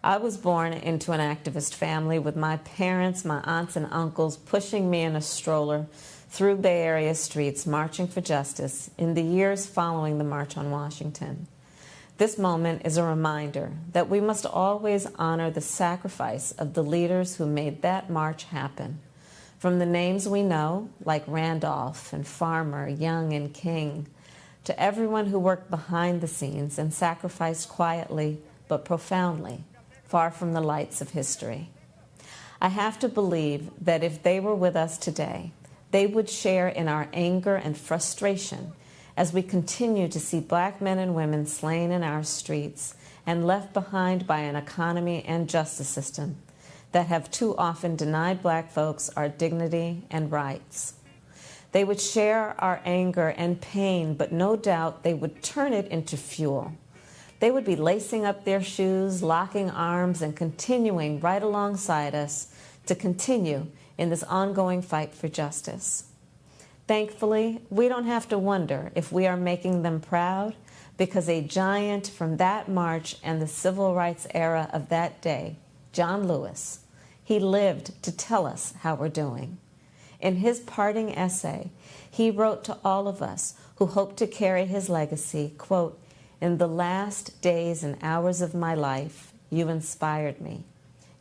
I was born into an activist family with my parents, my aunts and uncles pushing me in a stroller through Bay Area streets marching for justice in the years following the March on Washington. This moment is a reminder that we must always honor the sacrifice of the leaders who made that march happen. From the names we know, like Randolph and Farmer, Young and King, to everyone who worked behind the scenes and sacrificed quietly but profoundly, far from the lights of history. I have to believe that if they were with us today, they would share in our anger and frustration as we continue to see Black men and women slain in our streets and left behind by an economy and justice system that have too often denied Black folks our dignity and rights. They would share our anger and pain, but no doubt they would turn it into fuel. They would be lacing up their shoes, locking arms, and continuing right alongside us to continue in this ongoing fight for justice. Thankfully, we don't have to wonder if we are making them proud, because a giant from that march and the civil rights era of that day, John Lewis, he lived to tell us how we're doing. In his parting essay, he wrote to all of us who hope to carry his legacy, quote, "In the last days and hours of my life, you inspired me.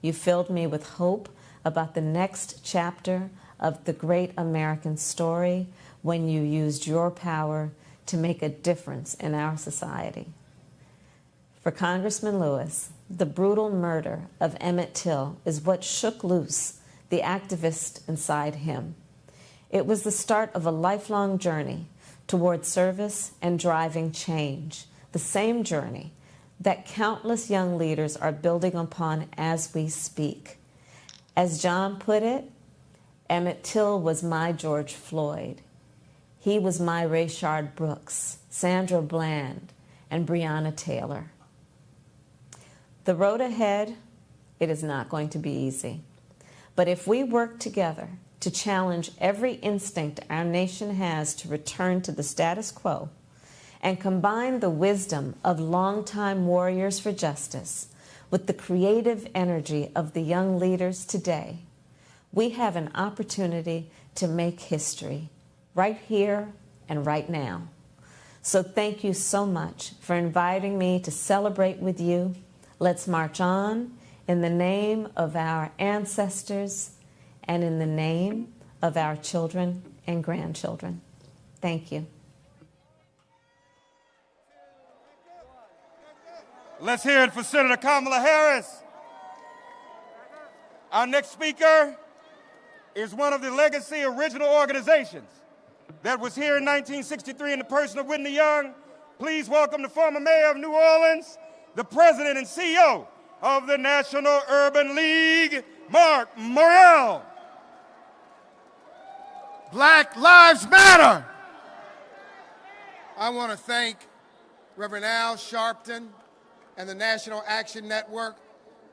You filled me with hope about the next chapter of the great American story when you used your power to make a difference in our society." For Congressman Lewis, the brutal murder of Emmett Till is what shook loose the activist inside him. It was the start of a lifelong journey toward service and driving change, the same journey that countless young leaders are building upon as we speak. As John put it, Emmett Till was my George Floyd. He was my Rayshard Brooks, Sandra Bland, and Breonna Taylor. The road ahead, it is not going to be easy. But if we work together to challenge every instinct our nation has to return to the status quo and combine the wisdom of longtime warriors for justice with the creative energy of the young leaders today, we have an opportunity to make history right here and right now. So thank you so much for inviting me to celebrate with you. Let's march on in the name of our ancestors and in the name of our children and grandchildren. Thank you. Let's hear it for Senator Kamala Harris. Our next speaker is one of the legacy original organizations that was here in 1963 in the person of Whitney Young. Please welcome the former mayor of New Orleans, the President and CEO of the National Urban League, Mark Morrell. Black Lives Matter. I want to thank Reverend Al Sharpton and the National Action Network,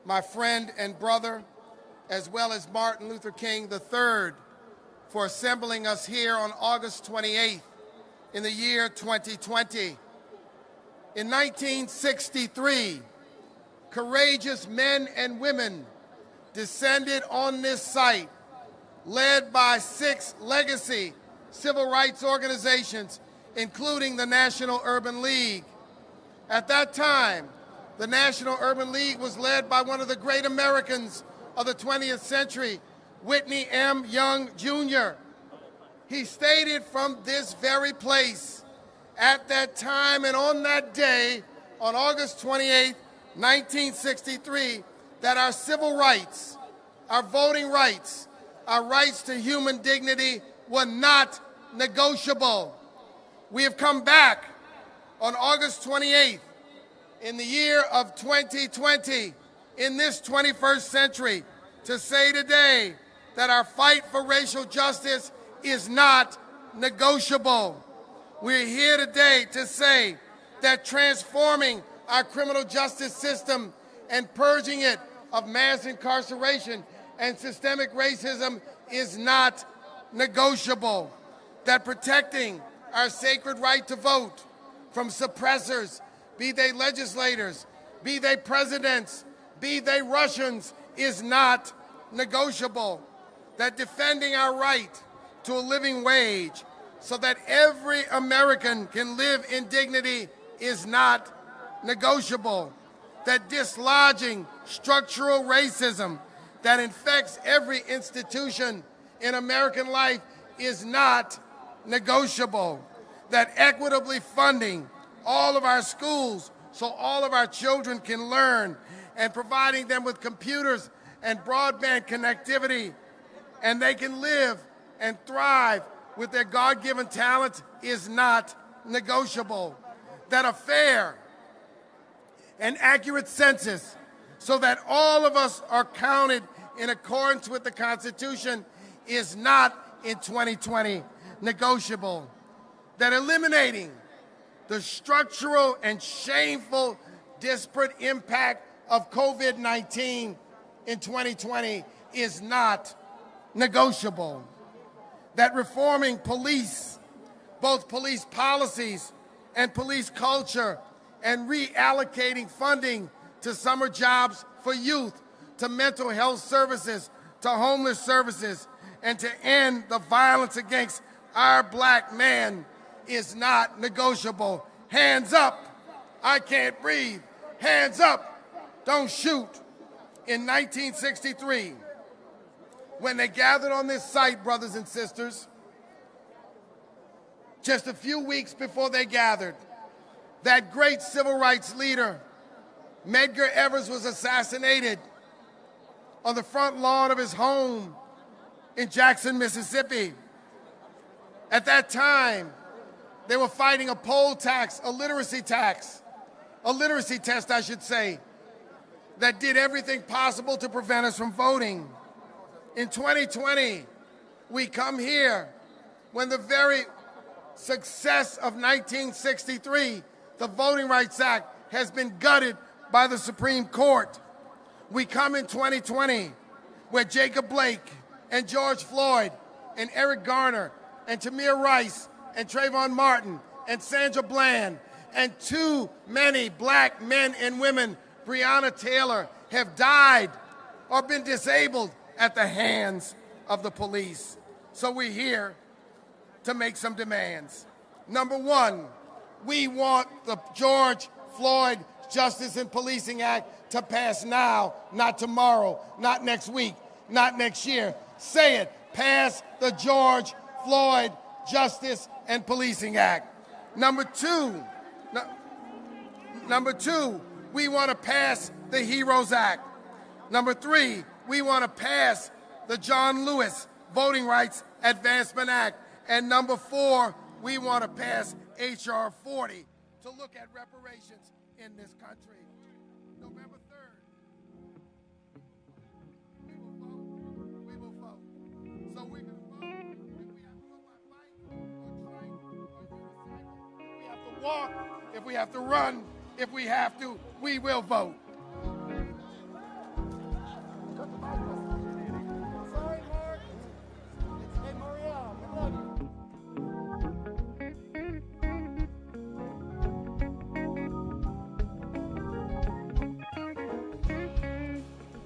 my friend and brother, as well as Martin Luther King III, for assembling us here on August 28th in the year 2020. In 1963, courageous men and women descended on this site, led by 6 legacy civil rights organizations, including the National Urban League. At that time, the National Urban League was led by one of the great Americans of the 20th century, Whitney M. Young, Jr. He stated from this very place at that time and on that day, on August 28, 1963, that our civil rights, our voting rights, our rights to human dignity were not negotiable. We have come back on August 28th in the year of 2020, in this 21st century, to say today that our fight for racial justice is not negotiable. We're here today to say that transforming our criminal justice system and purging it of mass incarceration and systemic racism is not negotiable. That protecting our sacred right to vote from suppressors, be they legislators, be they presidents, be they Russians, is not negotiable. That defending our right to a living wage so that every American can live in dignity is not negotiable. That dislodging structural racism that infects every institution in American life is not negotiable. That equitably funding all of our schools so all of our children can learn, and providing them with computers and broadband connectivity, and they can live and thrive with their God-given talents is not negotiable. That a fair and accurate census so that all of us are counted in accordance with the Constitution is not in 2020 negotiable. That eliminating the structural and shameful disparate impact of COVID-19 in 2020 is not negotiable. That reforming police, both police policies and police culture, and reallocating funding to summer jobs for youth, to mental health services, to homeless services, and to end the violence against our black man is not negotiable. Hands up, I can't breathe. Hands up, don't shoot. In 1963, when they gathered on this site, brothers and sisters, just a few weeks before they gathered, that great civil rights leader, Medgar Evers, was assassinated on the front lawn of his home in Jackson, Mississippi. At that time, they were fighting a poll tax, a literacy test, I should say, that did everything possible to prevent us from voting. In 2020, we come here when the very success of 1963, the Voting Rights Act, has been gutted by the Supreme Court. We come in 2020 where Jacob Blake and George Floyd and Eric Garner and Tamir Rice and Trayvon Martin and Sandra Bland and too many black men and women, Breonna Taylor, have died or been disabled at the hands of the police. So we're here to make some demands. Number one, we want the George Floyd Justice and Policing Act to pass now, not tomorrow, not next week, not next year. Say it, pass the George Floyd Justice and Policing Act. Number two, we want to pass the HEROES Act. Number three, we want to pass the John Lewis Voting Rights Advancement Act. And number four, we want to pass H.R. 40 to look at reparations in this country. walk, if we have to run, if we have to, we will vote.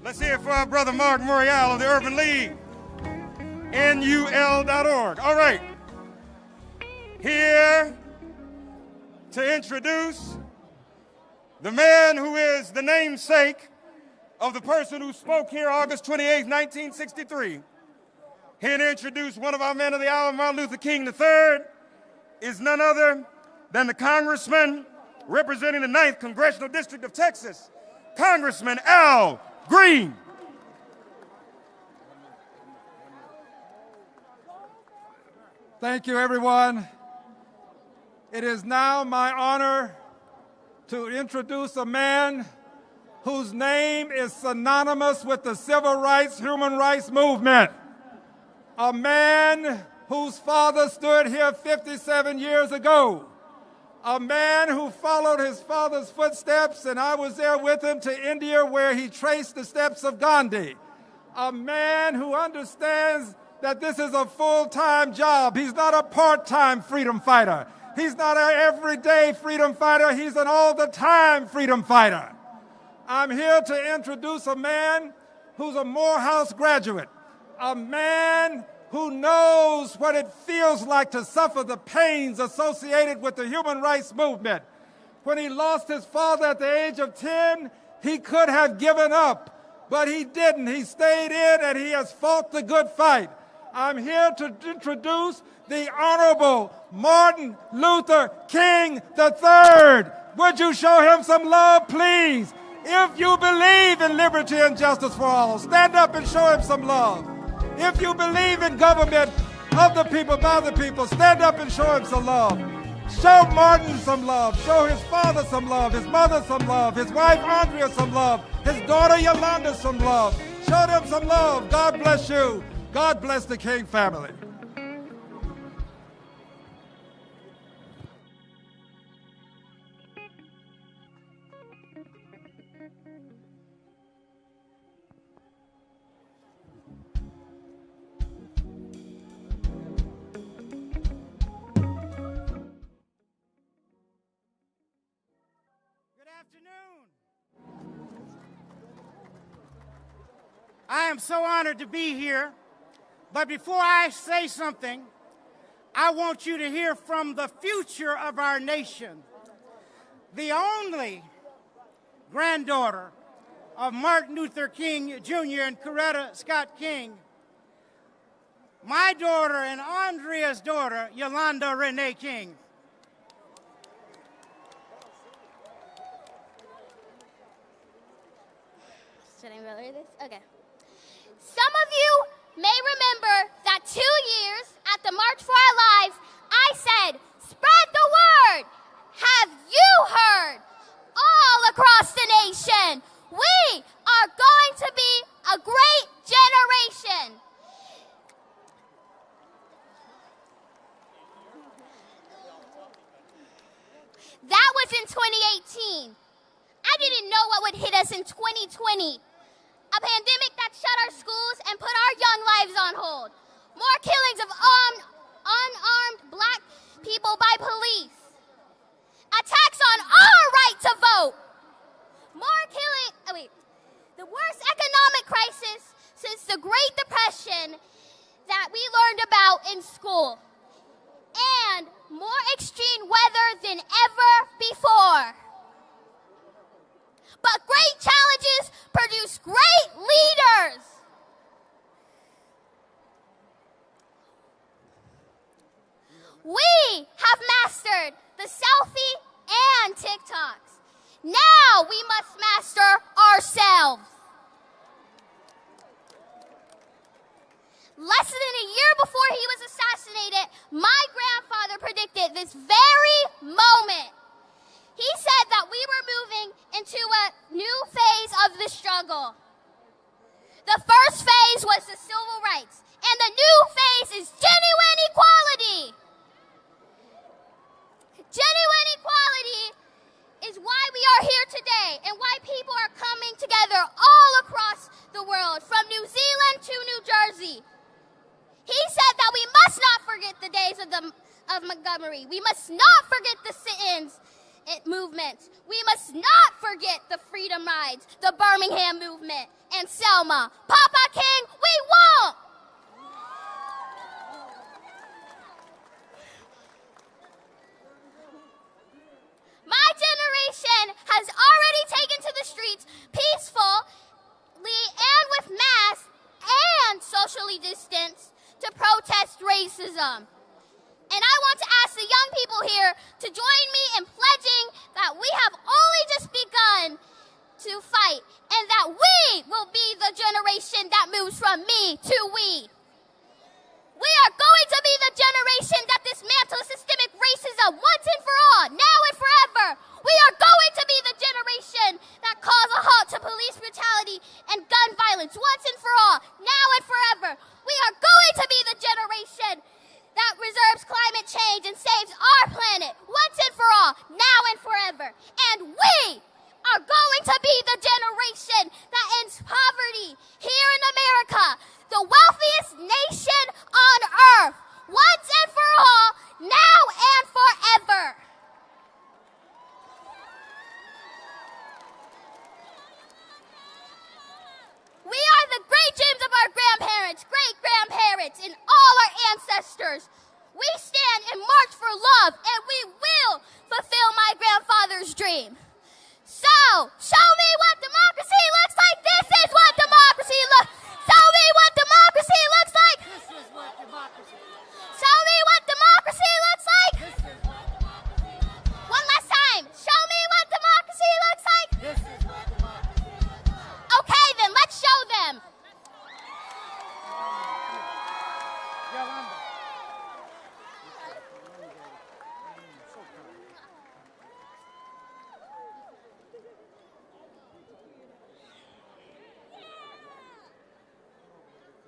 Let's hear it for our brother Mark Morial of the Urban League, NUL.org. All right. Here to introduce the man who is the namesake of the person who spoke here August 28, 1963. Here to introduce one of our men of the hour, Martin Luther King III, is none other than the congressman representing the 9th Congressional District of Texas, Congressman Al Green. Thank you, everyone. It is now my honor to introduce a man whose name is synonymous with the civil rights, human rights movement. A man whose father stood here 57 years ago. A man who followed his father's footsteps, and I was there with him to India where he traced the steps of Gandhi. A man who understands that this is a full-time job. He's not a part-time freedom fighter. He's not an everyday freedom fighter. He's an all-the-time freedom fighter. I'm here to introduce a man who's a Morehouse graduate, a man who knows what it feels like to suffer the pains associated with the human rights movement. When he lost his father at the age of 10, he could have given up, but he didn't. He stayed in and he has fought the good fight. I'm here to introduce the Honorable Martin Luther King III. Would you show him some love, please? If you believe in liberty and justice for all, stand up and show him some love. If you believe in government of the people, by the people, stand up and show him some love. Show Martin some love. Show his father some love, his mother some love, his wife Andrea some love, his daughter Yolanda some love. Show them some love. God bless you. God bless the King family. I am so honored to be here, but before I say something, I want you to hear from the future of our nation, the only granddaughter of Martin Luther King Jr. and Coretta Scott King, my daughter and Andrea's daughter, Yolanda Renee King. Should I roll this? Okay. Some of you may remember that 2 years at the March for Our Lives, I said, spread the word. Have you heard? All across the nation, we are going to be a great generation. That was in 2018. I didn't know what would hit us in 2020. A pandemic that shut our schools and put our young lives on hold. More killings of unarmed black people by police. Attacks on our right to vote. The worst economic crisis since the Great Depression that we learned about in school. And more extreme weather than ever before. But great challenges produce great leaders. We have mastered the selfie and TikToks. Now we must master ourselves. Less than a year before he was assassinated, my grandfather predicted this very moment. He said that we were moving into a new phase of the struggle. The first phase was the civil rights, and the new phase is genuine equality. Genuine equality is why we are here today and why people are coming together all across the world, from New Zealand to New Jersey. He said that we must not forget the days of Montgomery. We must not forget the sit-ins movement. We must not forget the Freedom Rides, the Birmingham movement, and Selma. Papa King, we won't! My generation has already taken to the streets peacefully and with masks and socially distanced to protest racism. And I want to ask the young people here to join me in pledging that we have only just begun to fight and that we will be the generation that moves from me to we. We are going to be the generation that dismantles systemic racism once and for all, now and forever. We are going to be the generation that calls a halt to police brutality and gun violence once and for all, now and forever. We are going to be the generation that reserves climate change and saves our planet once and for all, now and forever. And we are going to be the generation that ends poverty here in America, the wealthiest nation on earth, once and for all, now and forever. We are the great dreams of our grandparents, great-grandparents, and all our ancestors. We stand and march for love, and we will fulfill my grandfather's dream. So, show me what democracy looks like. This is what democracy looks like. Show me what democracy looks like. This is what democracy looks like. Show me what democracy looks like. This is what democracy looks like. One last time. Show me what democracy looks like. This is what democracy looks like. Okay, then let's show them. Yolanda.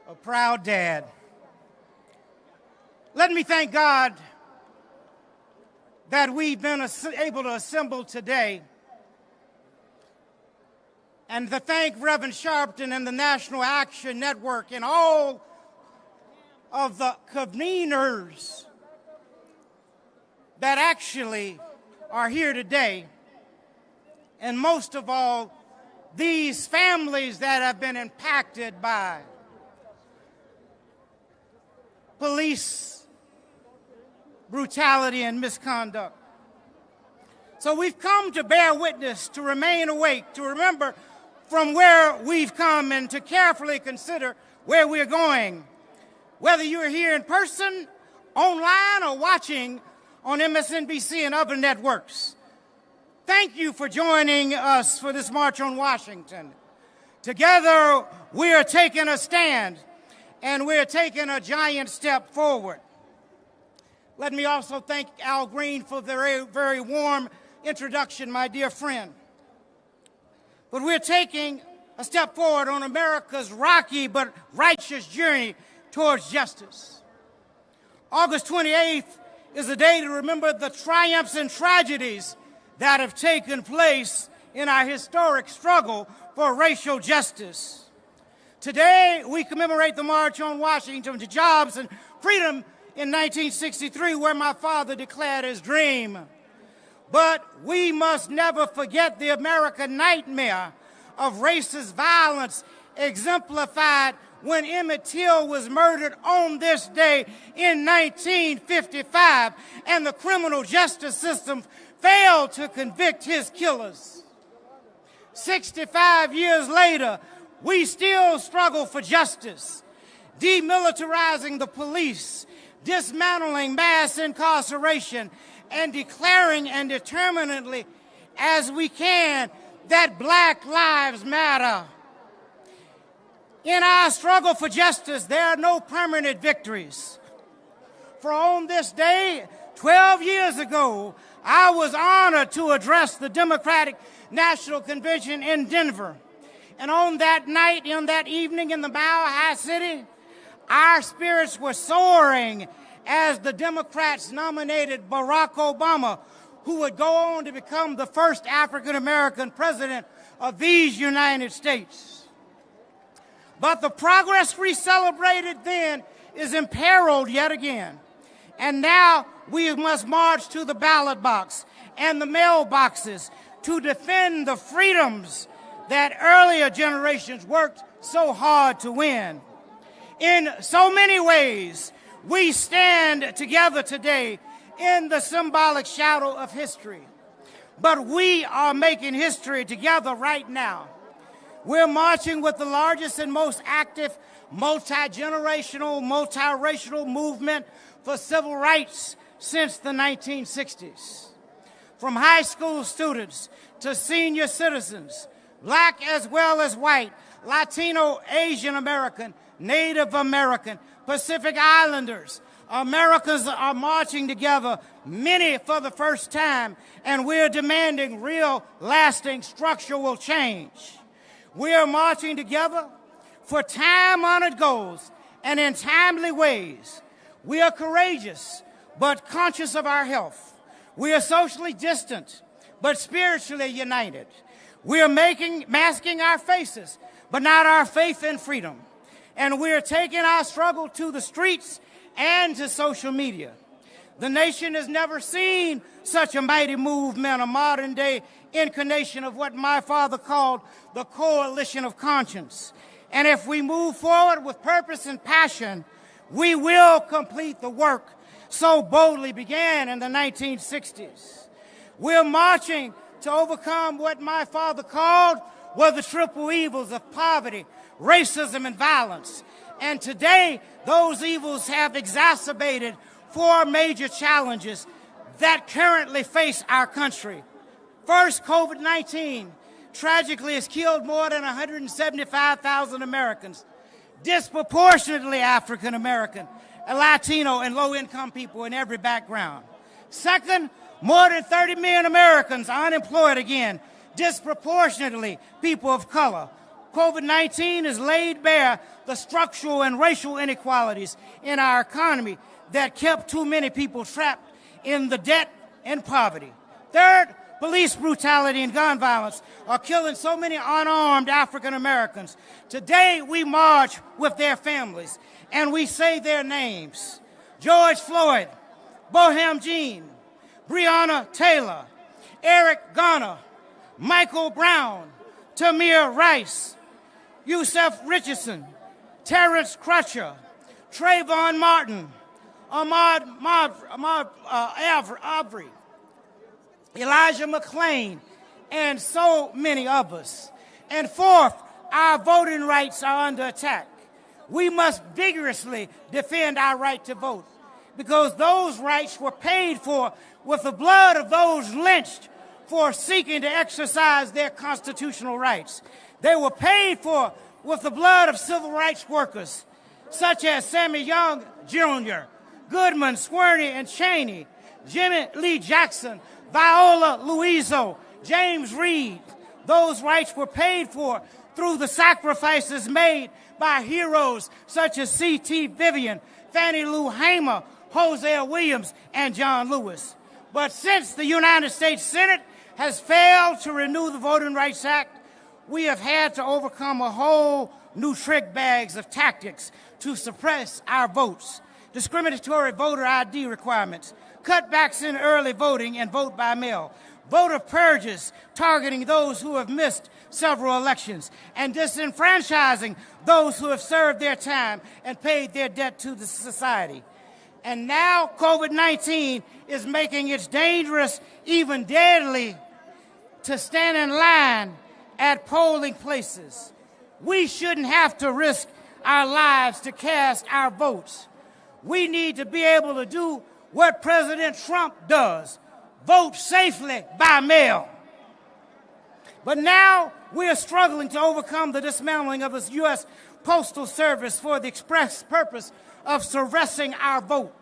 A proud dad. Let me thank God that we've been able to assemble today, and to thank Reverend Sharpton and the National Action Network and all of the conveners that actually are here today, and most of all, these families that have been impacted by police brutality and misconduct. So we've come to bear witness, to remain awake, to remember from where we've come, and to carefully consider where we're going. Whether you're here in person, online, or watching on MSNBC and other networks, thank you for joining us for this March on Washington. Together, we are taking a stand, and we're taking a giant step forward. Let me also thank Al Green for the very, very warm introduction, my dear friend. But we're taking a step forward on America's rocky but righteous journey towards justice. August 28th is a day to remember the triumphs and tragedies that have taken place in our historic struggle for racial justice. Today, we commemorate the March on Washington to Jobs and Freedom in 1963, where my father declared his dream. But we must never forget the American nightmare of racist violence exemplified when Emmett Till was murdered on this day in 1955, and the criminal justice system failed to convict his killers. 65 years later, we still struggle for justice, demilitarizing the police, dismantling mass incarceration, and declaring and determinedly as we can that Black lives matter. In our struggle for justice, there are no permanent victories. For on this day, 12 years ago, I was honored to address the Democratic National Convention in Denver. And on that night, on that evening in the Mile High City, our spirits were soaring as the Democrats nominated Barack Obama, who would go on to become the first African American president of these United States. But the progress we celebrated then is imperiled yet again. And now we must march to the ballot box and the mailboxes to defend the freedoms that earlier generations worked so hard to win. In so many ways, we stand together today in the symbolic shadow of history. But we are making history together right now. We're marching with the largest and most active multi-generational, multiracial movement for civil rights since the 1960s. From high school students to senior citizens, black as well as white, Latino, Asian American, Native American, Pacific Islanders, Americans are marching together, many for the first time, and we're demanding real, lasting, structural change. We are marching together for time-honored goals and in timely ways. We are courageous, but conscious of our health. We are socially distant, but spiritually united. We are masking our faces, but not our faith in freedom. And we are taking our struggle to the streets and to social media. The nation has never seen such a mighty movement, a modern-day incarnation of what my father called the coalition of conscience. And if we move forward with purpose and passion, we will complete the work so boldly began in the 1960s. We're marching to overcome what my father called were the triple evils of poverty, racism, and violence. And today, those evils have exacerbated 4 major challenges that currently face our country. First, COVID-19 tragically has killed more than 175,000 Americans, disproportionately African American, Latino, and low-income people in every background. Second, more than 30 million Americans are unemployed again, disproportionately people of color. COVID-19 has laid bare the structural and racial inequalities in our economy that kept too many people trapped in the debt and poverty. Third, police brutality and gun violence are killing so many unarmed African Americans. Today, we march with their families and we say their names: George Floyd, Boham Jean, Breonna Taylor, Eric Garner, Michael Brown, Tamir Rice, Yusef Richardson, Terrence Crutcher, Trayvon Martin, Ahmaud Arbery, Elijah McClain, and so many others. And fourth, our voting rights are under attack. We must vigorously defend our right to vote because those rights were paid for with the blood of those lynched for seeking to exercise their constitutional rights. They were paid for with the blood of civil rights workers such as Sammy Young Jr., Goodman, Swerney, and Cheney, Jimmy Lee Jackson, Viola Liuzzo, James Reed. Those rights were paid for through the sacrifices made by heroes such as C.T. Vivian, Fannie Lou Hamer, Hosea Williams, and John Lewis. But since the United States Senate has failed to renew the Voting Rights Act, we have had to overcome a whole new trick bags of tactics to suppress our votes. Discriminatory voter ID requirements, cutbacks in early voting and vote by mail, voter purges targeting those who have missed several elections, and disenfranchising those who have served their time and paid their debt to the society. And now COVID-19 is making it dangerous, even deadly, to stand in line at polling places. We shouldn't have to risk our lives to cast our votes. We need to be able to do what President Trump does: vote safely by mail. But now we are struggling to overcome the dismantling of the U.S. Postal Service for the express purpose of suppressing our vote.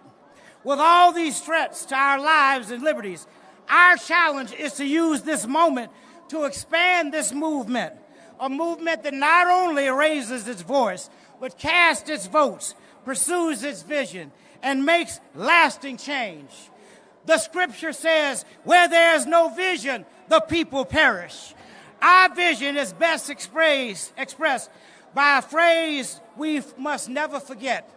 With all these threats to our lives and liberties, our challenge is to use this moment to expand this movement, a movement that not only raises its voice, but casts its votes, pursues its vision, and makes lasting change. The scripture says, where there is no vision, the people perish. Our vision is best expressed by a phrase we must never forget.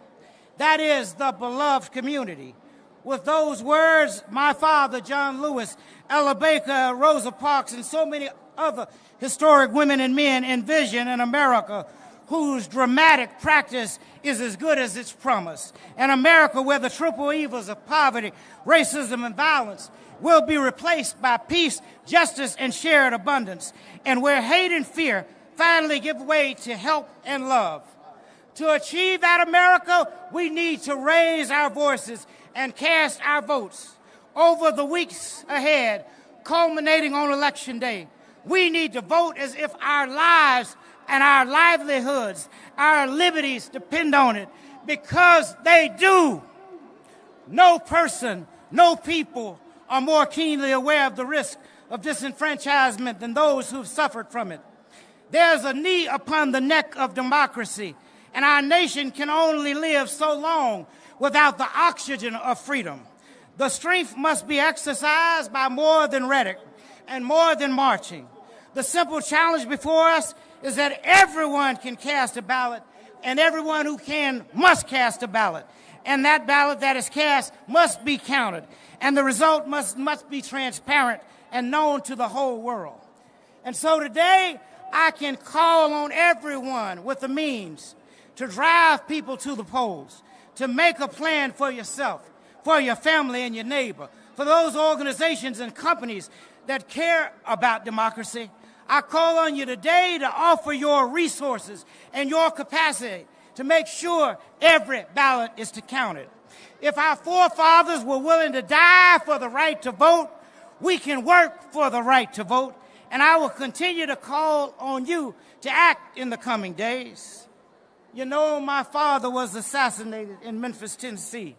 That is the beloved community. With those words, my father, John Lewis, Ella Baker, Rosa Parks, and so many other historic women and men envision an America whose dramatic practice is as good as its promise. An America where the triple evils of poverty, racism, and violence will be replaced by peace, justice, and shared abundance, and where hate and fear finally give way to help and love. To achieve that America, we need to raise our voices and cast our votes. Over the weeks ahead, culminating on Election Day, we need to vote as if our lives and our livelihoods, our liberties depend on it, because they do. No person, no people are more keenly aware of the risk of disenfranchisement than those who've suffered from it. There's a knee upon the neck of democracy, and our nation can only live so long without the oxygen of freedom. The strength must be exercised by more than rhetoric and more than marching. The simple challenge before us is that everyone can cast a ballot, and everyone who can must cast a ballot. And that ballot that is cast must be counted, and the result must be transparent and known to the whole world. And so today, I can call on everyone with the means to drive people to the polls, to make a plan for yourself, for your family and your neighbor, for those organizations and companies that care about democracy. I call on you today to offer your resources and your capacity to make sure every ballot is counted. If our forefathers were willing to die for the right to vote, we can work for the right to vote, and I will continue to call on you to act in the coming days. You know, my father was assassinated in Memphis, Tennessee,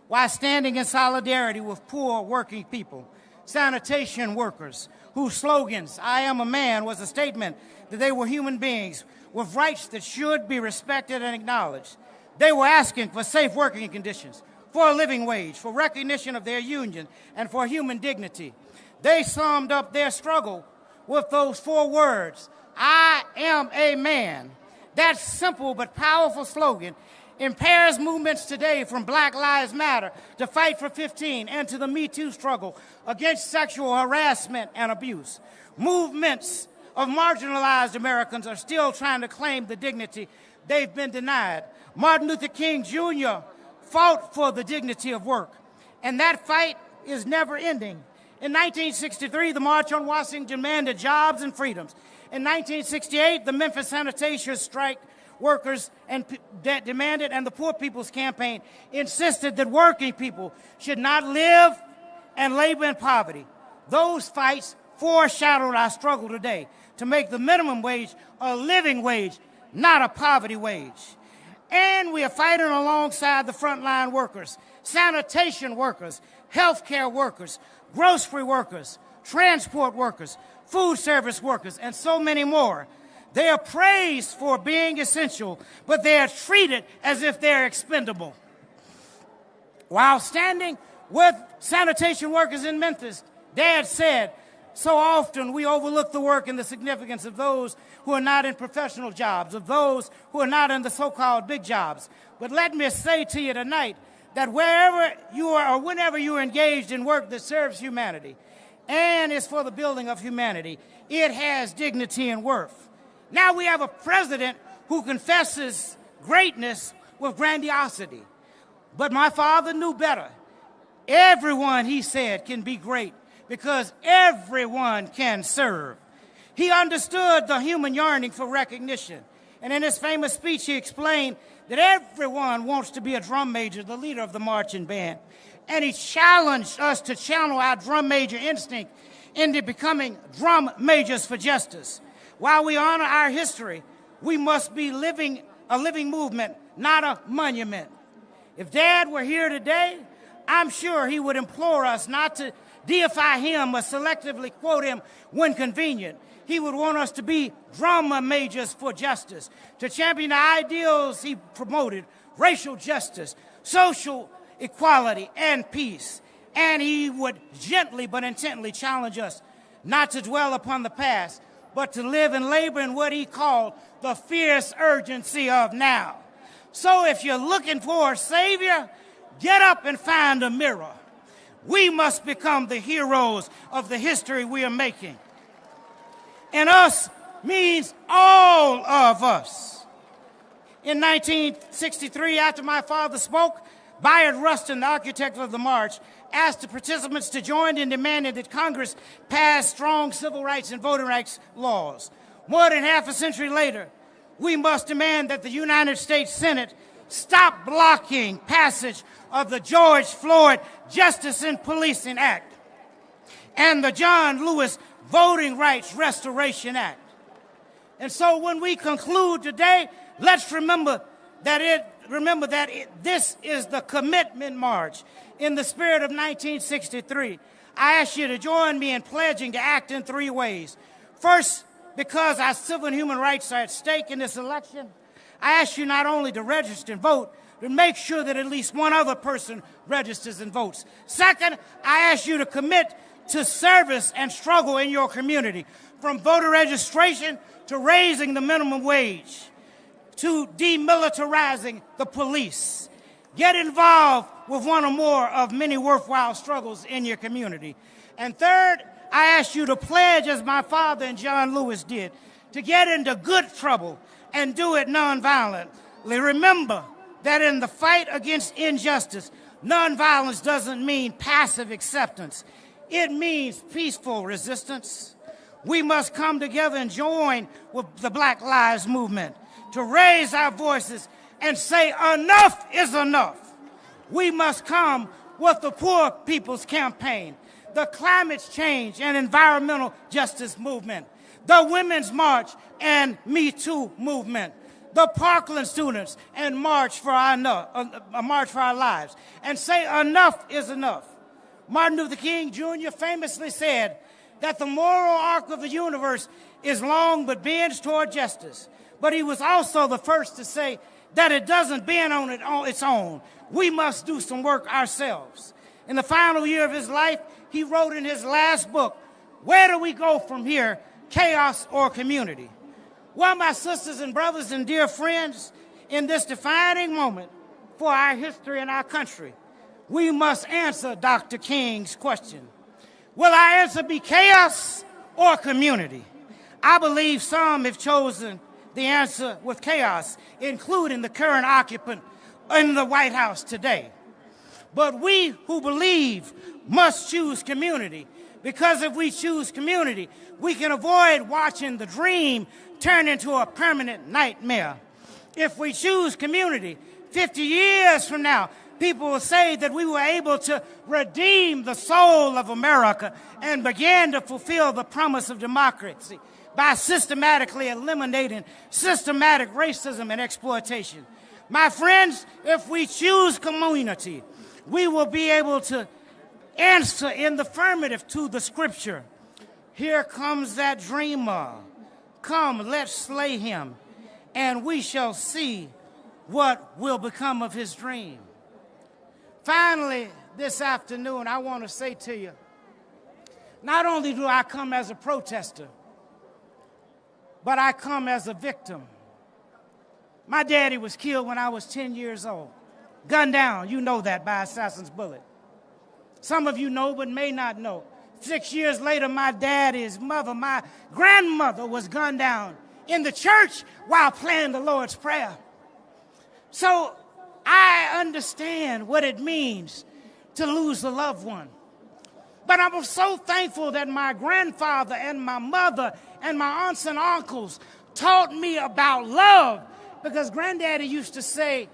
while standing in solidarity with poor working people, sanitation workers, whose slogans, "I am a man," was a statement that they were human beings with rights that should be respected and acknowledged. They were asking for safe working conditions, for a living wage, for recognition of their union, and for human dignity. They summed up their struggle with those 4 words, "I am a man." That simple but powerful slogan impairs movements today, from Black Lives Matter to Fight for 15 and to the Me Too struggle against sexual harassment and abuse. Movements of marginalized Americans are still trying to claim the dignity they've been denied. Martin Luther King Jr. fought for the dignity of work, and that fight is never ending. In 1963, the March on Washington demanded jobs and freedoms. In 1968, the Memphis sanitation strike workers that demanded, and the Poor People's Campaign insisted that working people should not live and labor in poverty. Those fights foreshadowed our struggle today to make the minimum wage a living wage, not a poverty wage. And we are fighting alongside the frontline workers, sanitation workers, healthcare workers, grocery workers, transport workers, food service workers, and so many more. They are praised for being essential, but they are treated as if they're expendable. While standing with sanitation workers in Memphis, Dad said, so often we overlook the work and the significance of those who are not in professional jobs, of those who are not in the so-called big jobs. But let me say to you tonight that wherever you are or whenever you are engaged in work that serves humanity and is for the building of humanity, it has dignity and worth. Now we have a president who confesses greatness with grandiosity. But my father knew better. Everyone, he said, can be great because everyone can serve. He understood the human yearning for recognition. And in his famous speech, he explained that everyone wants to be a drum major, the leader of the marching band. And he challenged us to channel our drum major instinct into becoming drum majors for justice. While we honor our history, we must be a living movement, not a monument. If Dad were here today, I'm sure he would implore us not to deify him or selectively quote him when convenient. He would want us to be drama majors for justice, to champion the ideals he promoted: racial justice, social equality, and peace. And he would gently but intently challenge us not to dwell upon the past, but to live and labor in what he called the fierce urgency of now. So if you're looking for a Savior, get up and find a mirror. We must become the heroes of the history we are making. And us means all of us. In 1963, after my father spoke, Bayard Rustin, the architect of the march, asked the participants to join in demanding that Congress pass strong civil rights and voting rights laws. More than half a century later, we must demand that the United States Senate stop blocking passage of the George Floyd Justice in Policing Act and the John Lewis Voting Rights Restoration Act. And so when we conclude today, let's remember that this is the commitment march. In the spirit of 1963, I ask you to join me in pledging to act in 3 ways. First, because our civil and human rights are at stake in this election, I ask you not only to register and vote, but make sure that at least one other person registers and votes. Second, I ask you to commit to service and struggle in your community, from voter registration to raising the minimum wage, to demilitarizing the police. Get involved with one or more of many worthwhile struggles in your community. And third, I ask you to pledge, as my father and John Lewis did, to get into good trouble and do it nonviolently. Remember that in the fight against injustice, nonviolence doesn't mean passive acceptance. It means peaceful resistance. We must come together and join with the Black Lives Movement to raise our voices and say enough is enough. We must come with the Poor People's Campaign, the Climate Change and Environmental Justice Movement, the Women's March and Me Too movement, the Parkland students and March for Our Lives, and say enough is enough. Martin Luther King Jr. famously said that the moral arc of the universe is long but bends toward justice. But he was also the first to say that it doesn't bend on its own. We must do some work ourselves. In the final year of his life, he wrote in his last book, "Where do we go from here, chaos or community?" Well, my sisters and brothers and dear friends, in this defining moment for our history and our country, we must answer Dr. King's question. Will our answer be chaos or community? I believe some have chosen the answer with chaos, including the current occupant in the White House today. But we who believe must choose community, because if we choose community, we can avoid watching the dream turn into a permanent nightmare. If we choose community, 50 years from now, people will say that we were able to redeem the soul of America and begin to fulfill the promise of democracy by systematically eliminating systematic racism and exploitation. My friends, if we choose community, we will be able to answer in the affirmative to the scripture. Here comes that dreamer. Come, let's slay him, and we shall see what will become of his dream. Finally, this afternoon, I want to say to you, not only do I come as a protester, but I come as a victim. My daddy was killed when I was 10 years old. Gunned down, you know that, by assassin's bullet. Some of you know but may not know. 6 years later, my daddy's mother, my grandmother, was gunned down in the church while praying the Lord's Prayer. So I understand what it means to lose a loved one. But I'm so thankful that my grandfather and my mother and my aunts and uncles taught me about love, because Granddaddy used to say,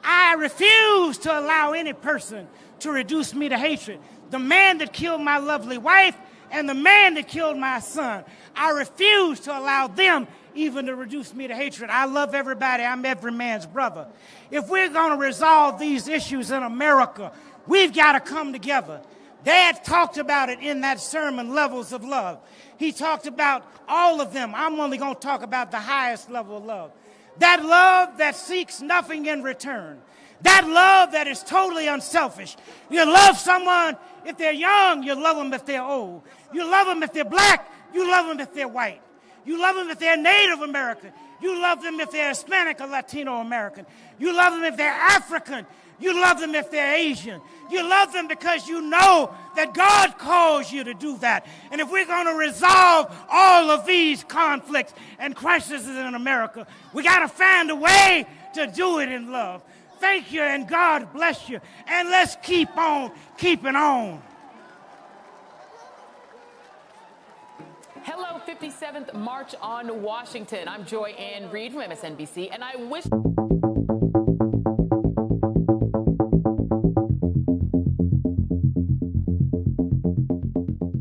I refuse to allow any person to reduce me to hatred. The man that killed my lovely wife and the man that killed my son, I refuse to allow them even to reduce me to hatred. I love everybody. I'm every man's brother. If we're going to resolve these issues in America, we've got to come together. Dad talked about it in that sermon, Levels of Love. He talked about all of them. I'm only going to talk about the highest level of love. That love that seeks nothing in return. That love that is totally unselfish. You love someone if they're young, you love them if they're old. You love them if they're black, you love them if they're white. You love them if they're Native American. You love them if they're Hispanic or Latino American. You love them if they're African. You love them if they're Asian. You love them because you know that God calls you to do that. And if we're going to resolve all of these conflicts and crises in America, we got to find a way to do it in love. Thank you, and God bless you. And let's keep on keeping on. Hello, 57th March on Washington. I'm Joy Ann Reid from MSNBC, and I wish...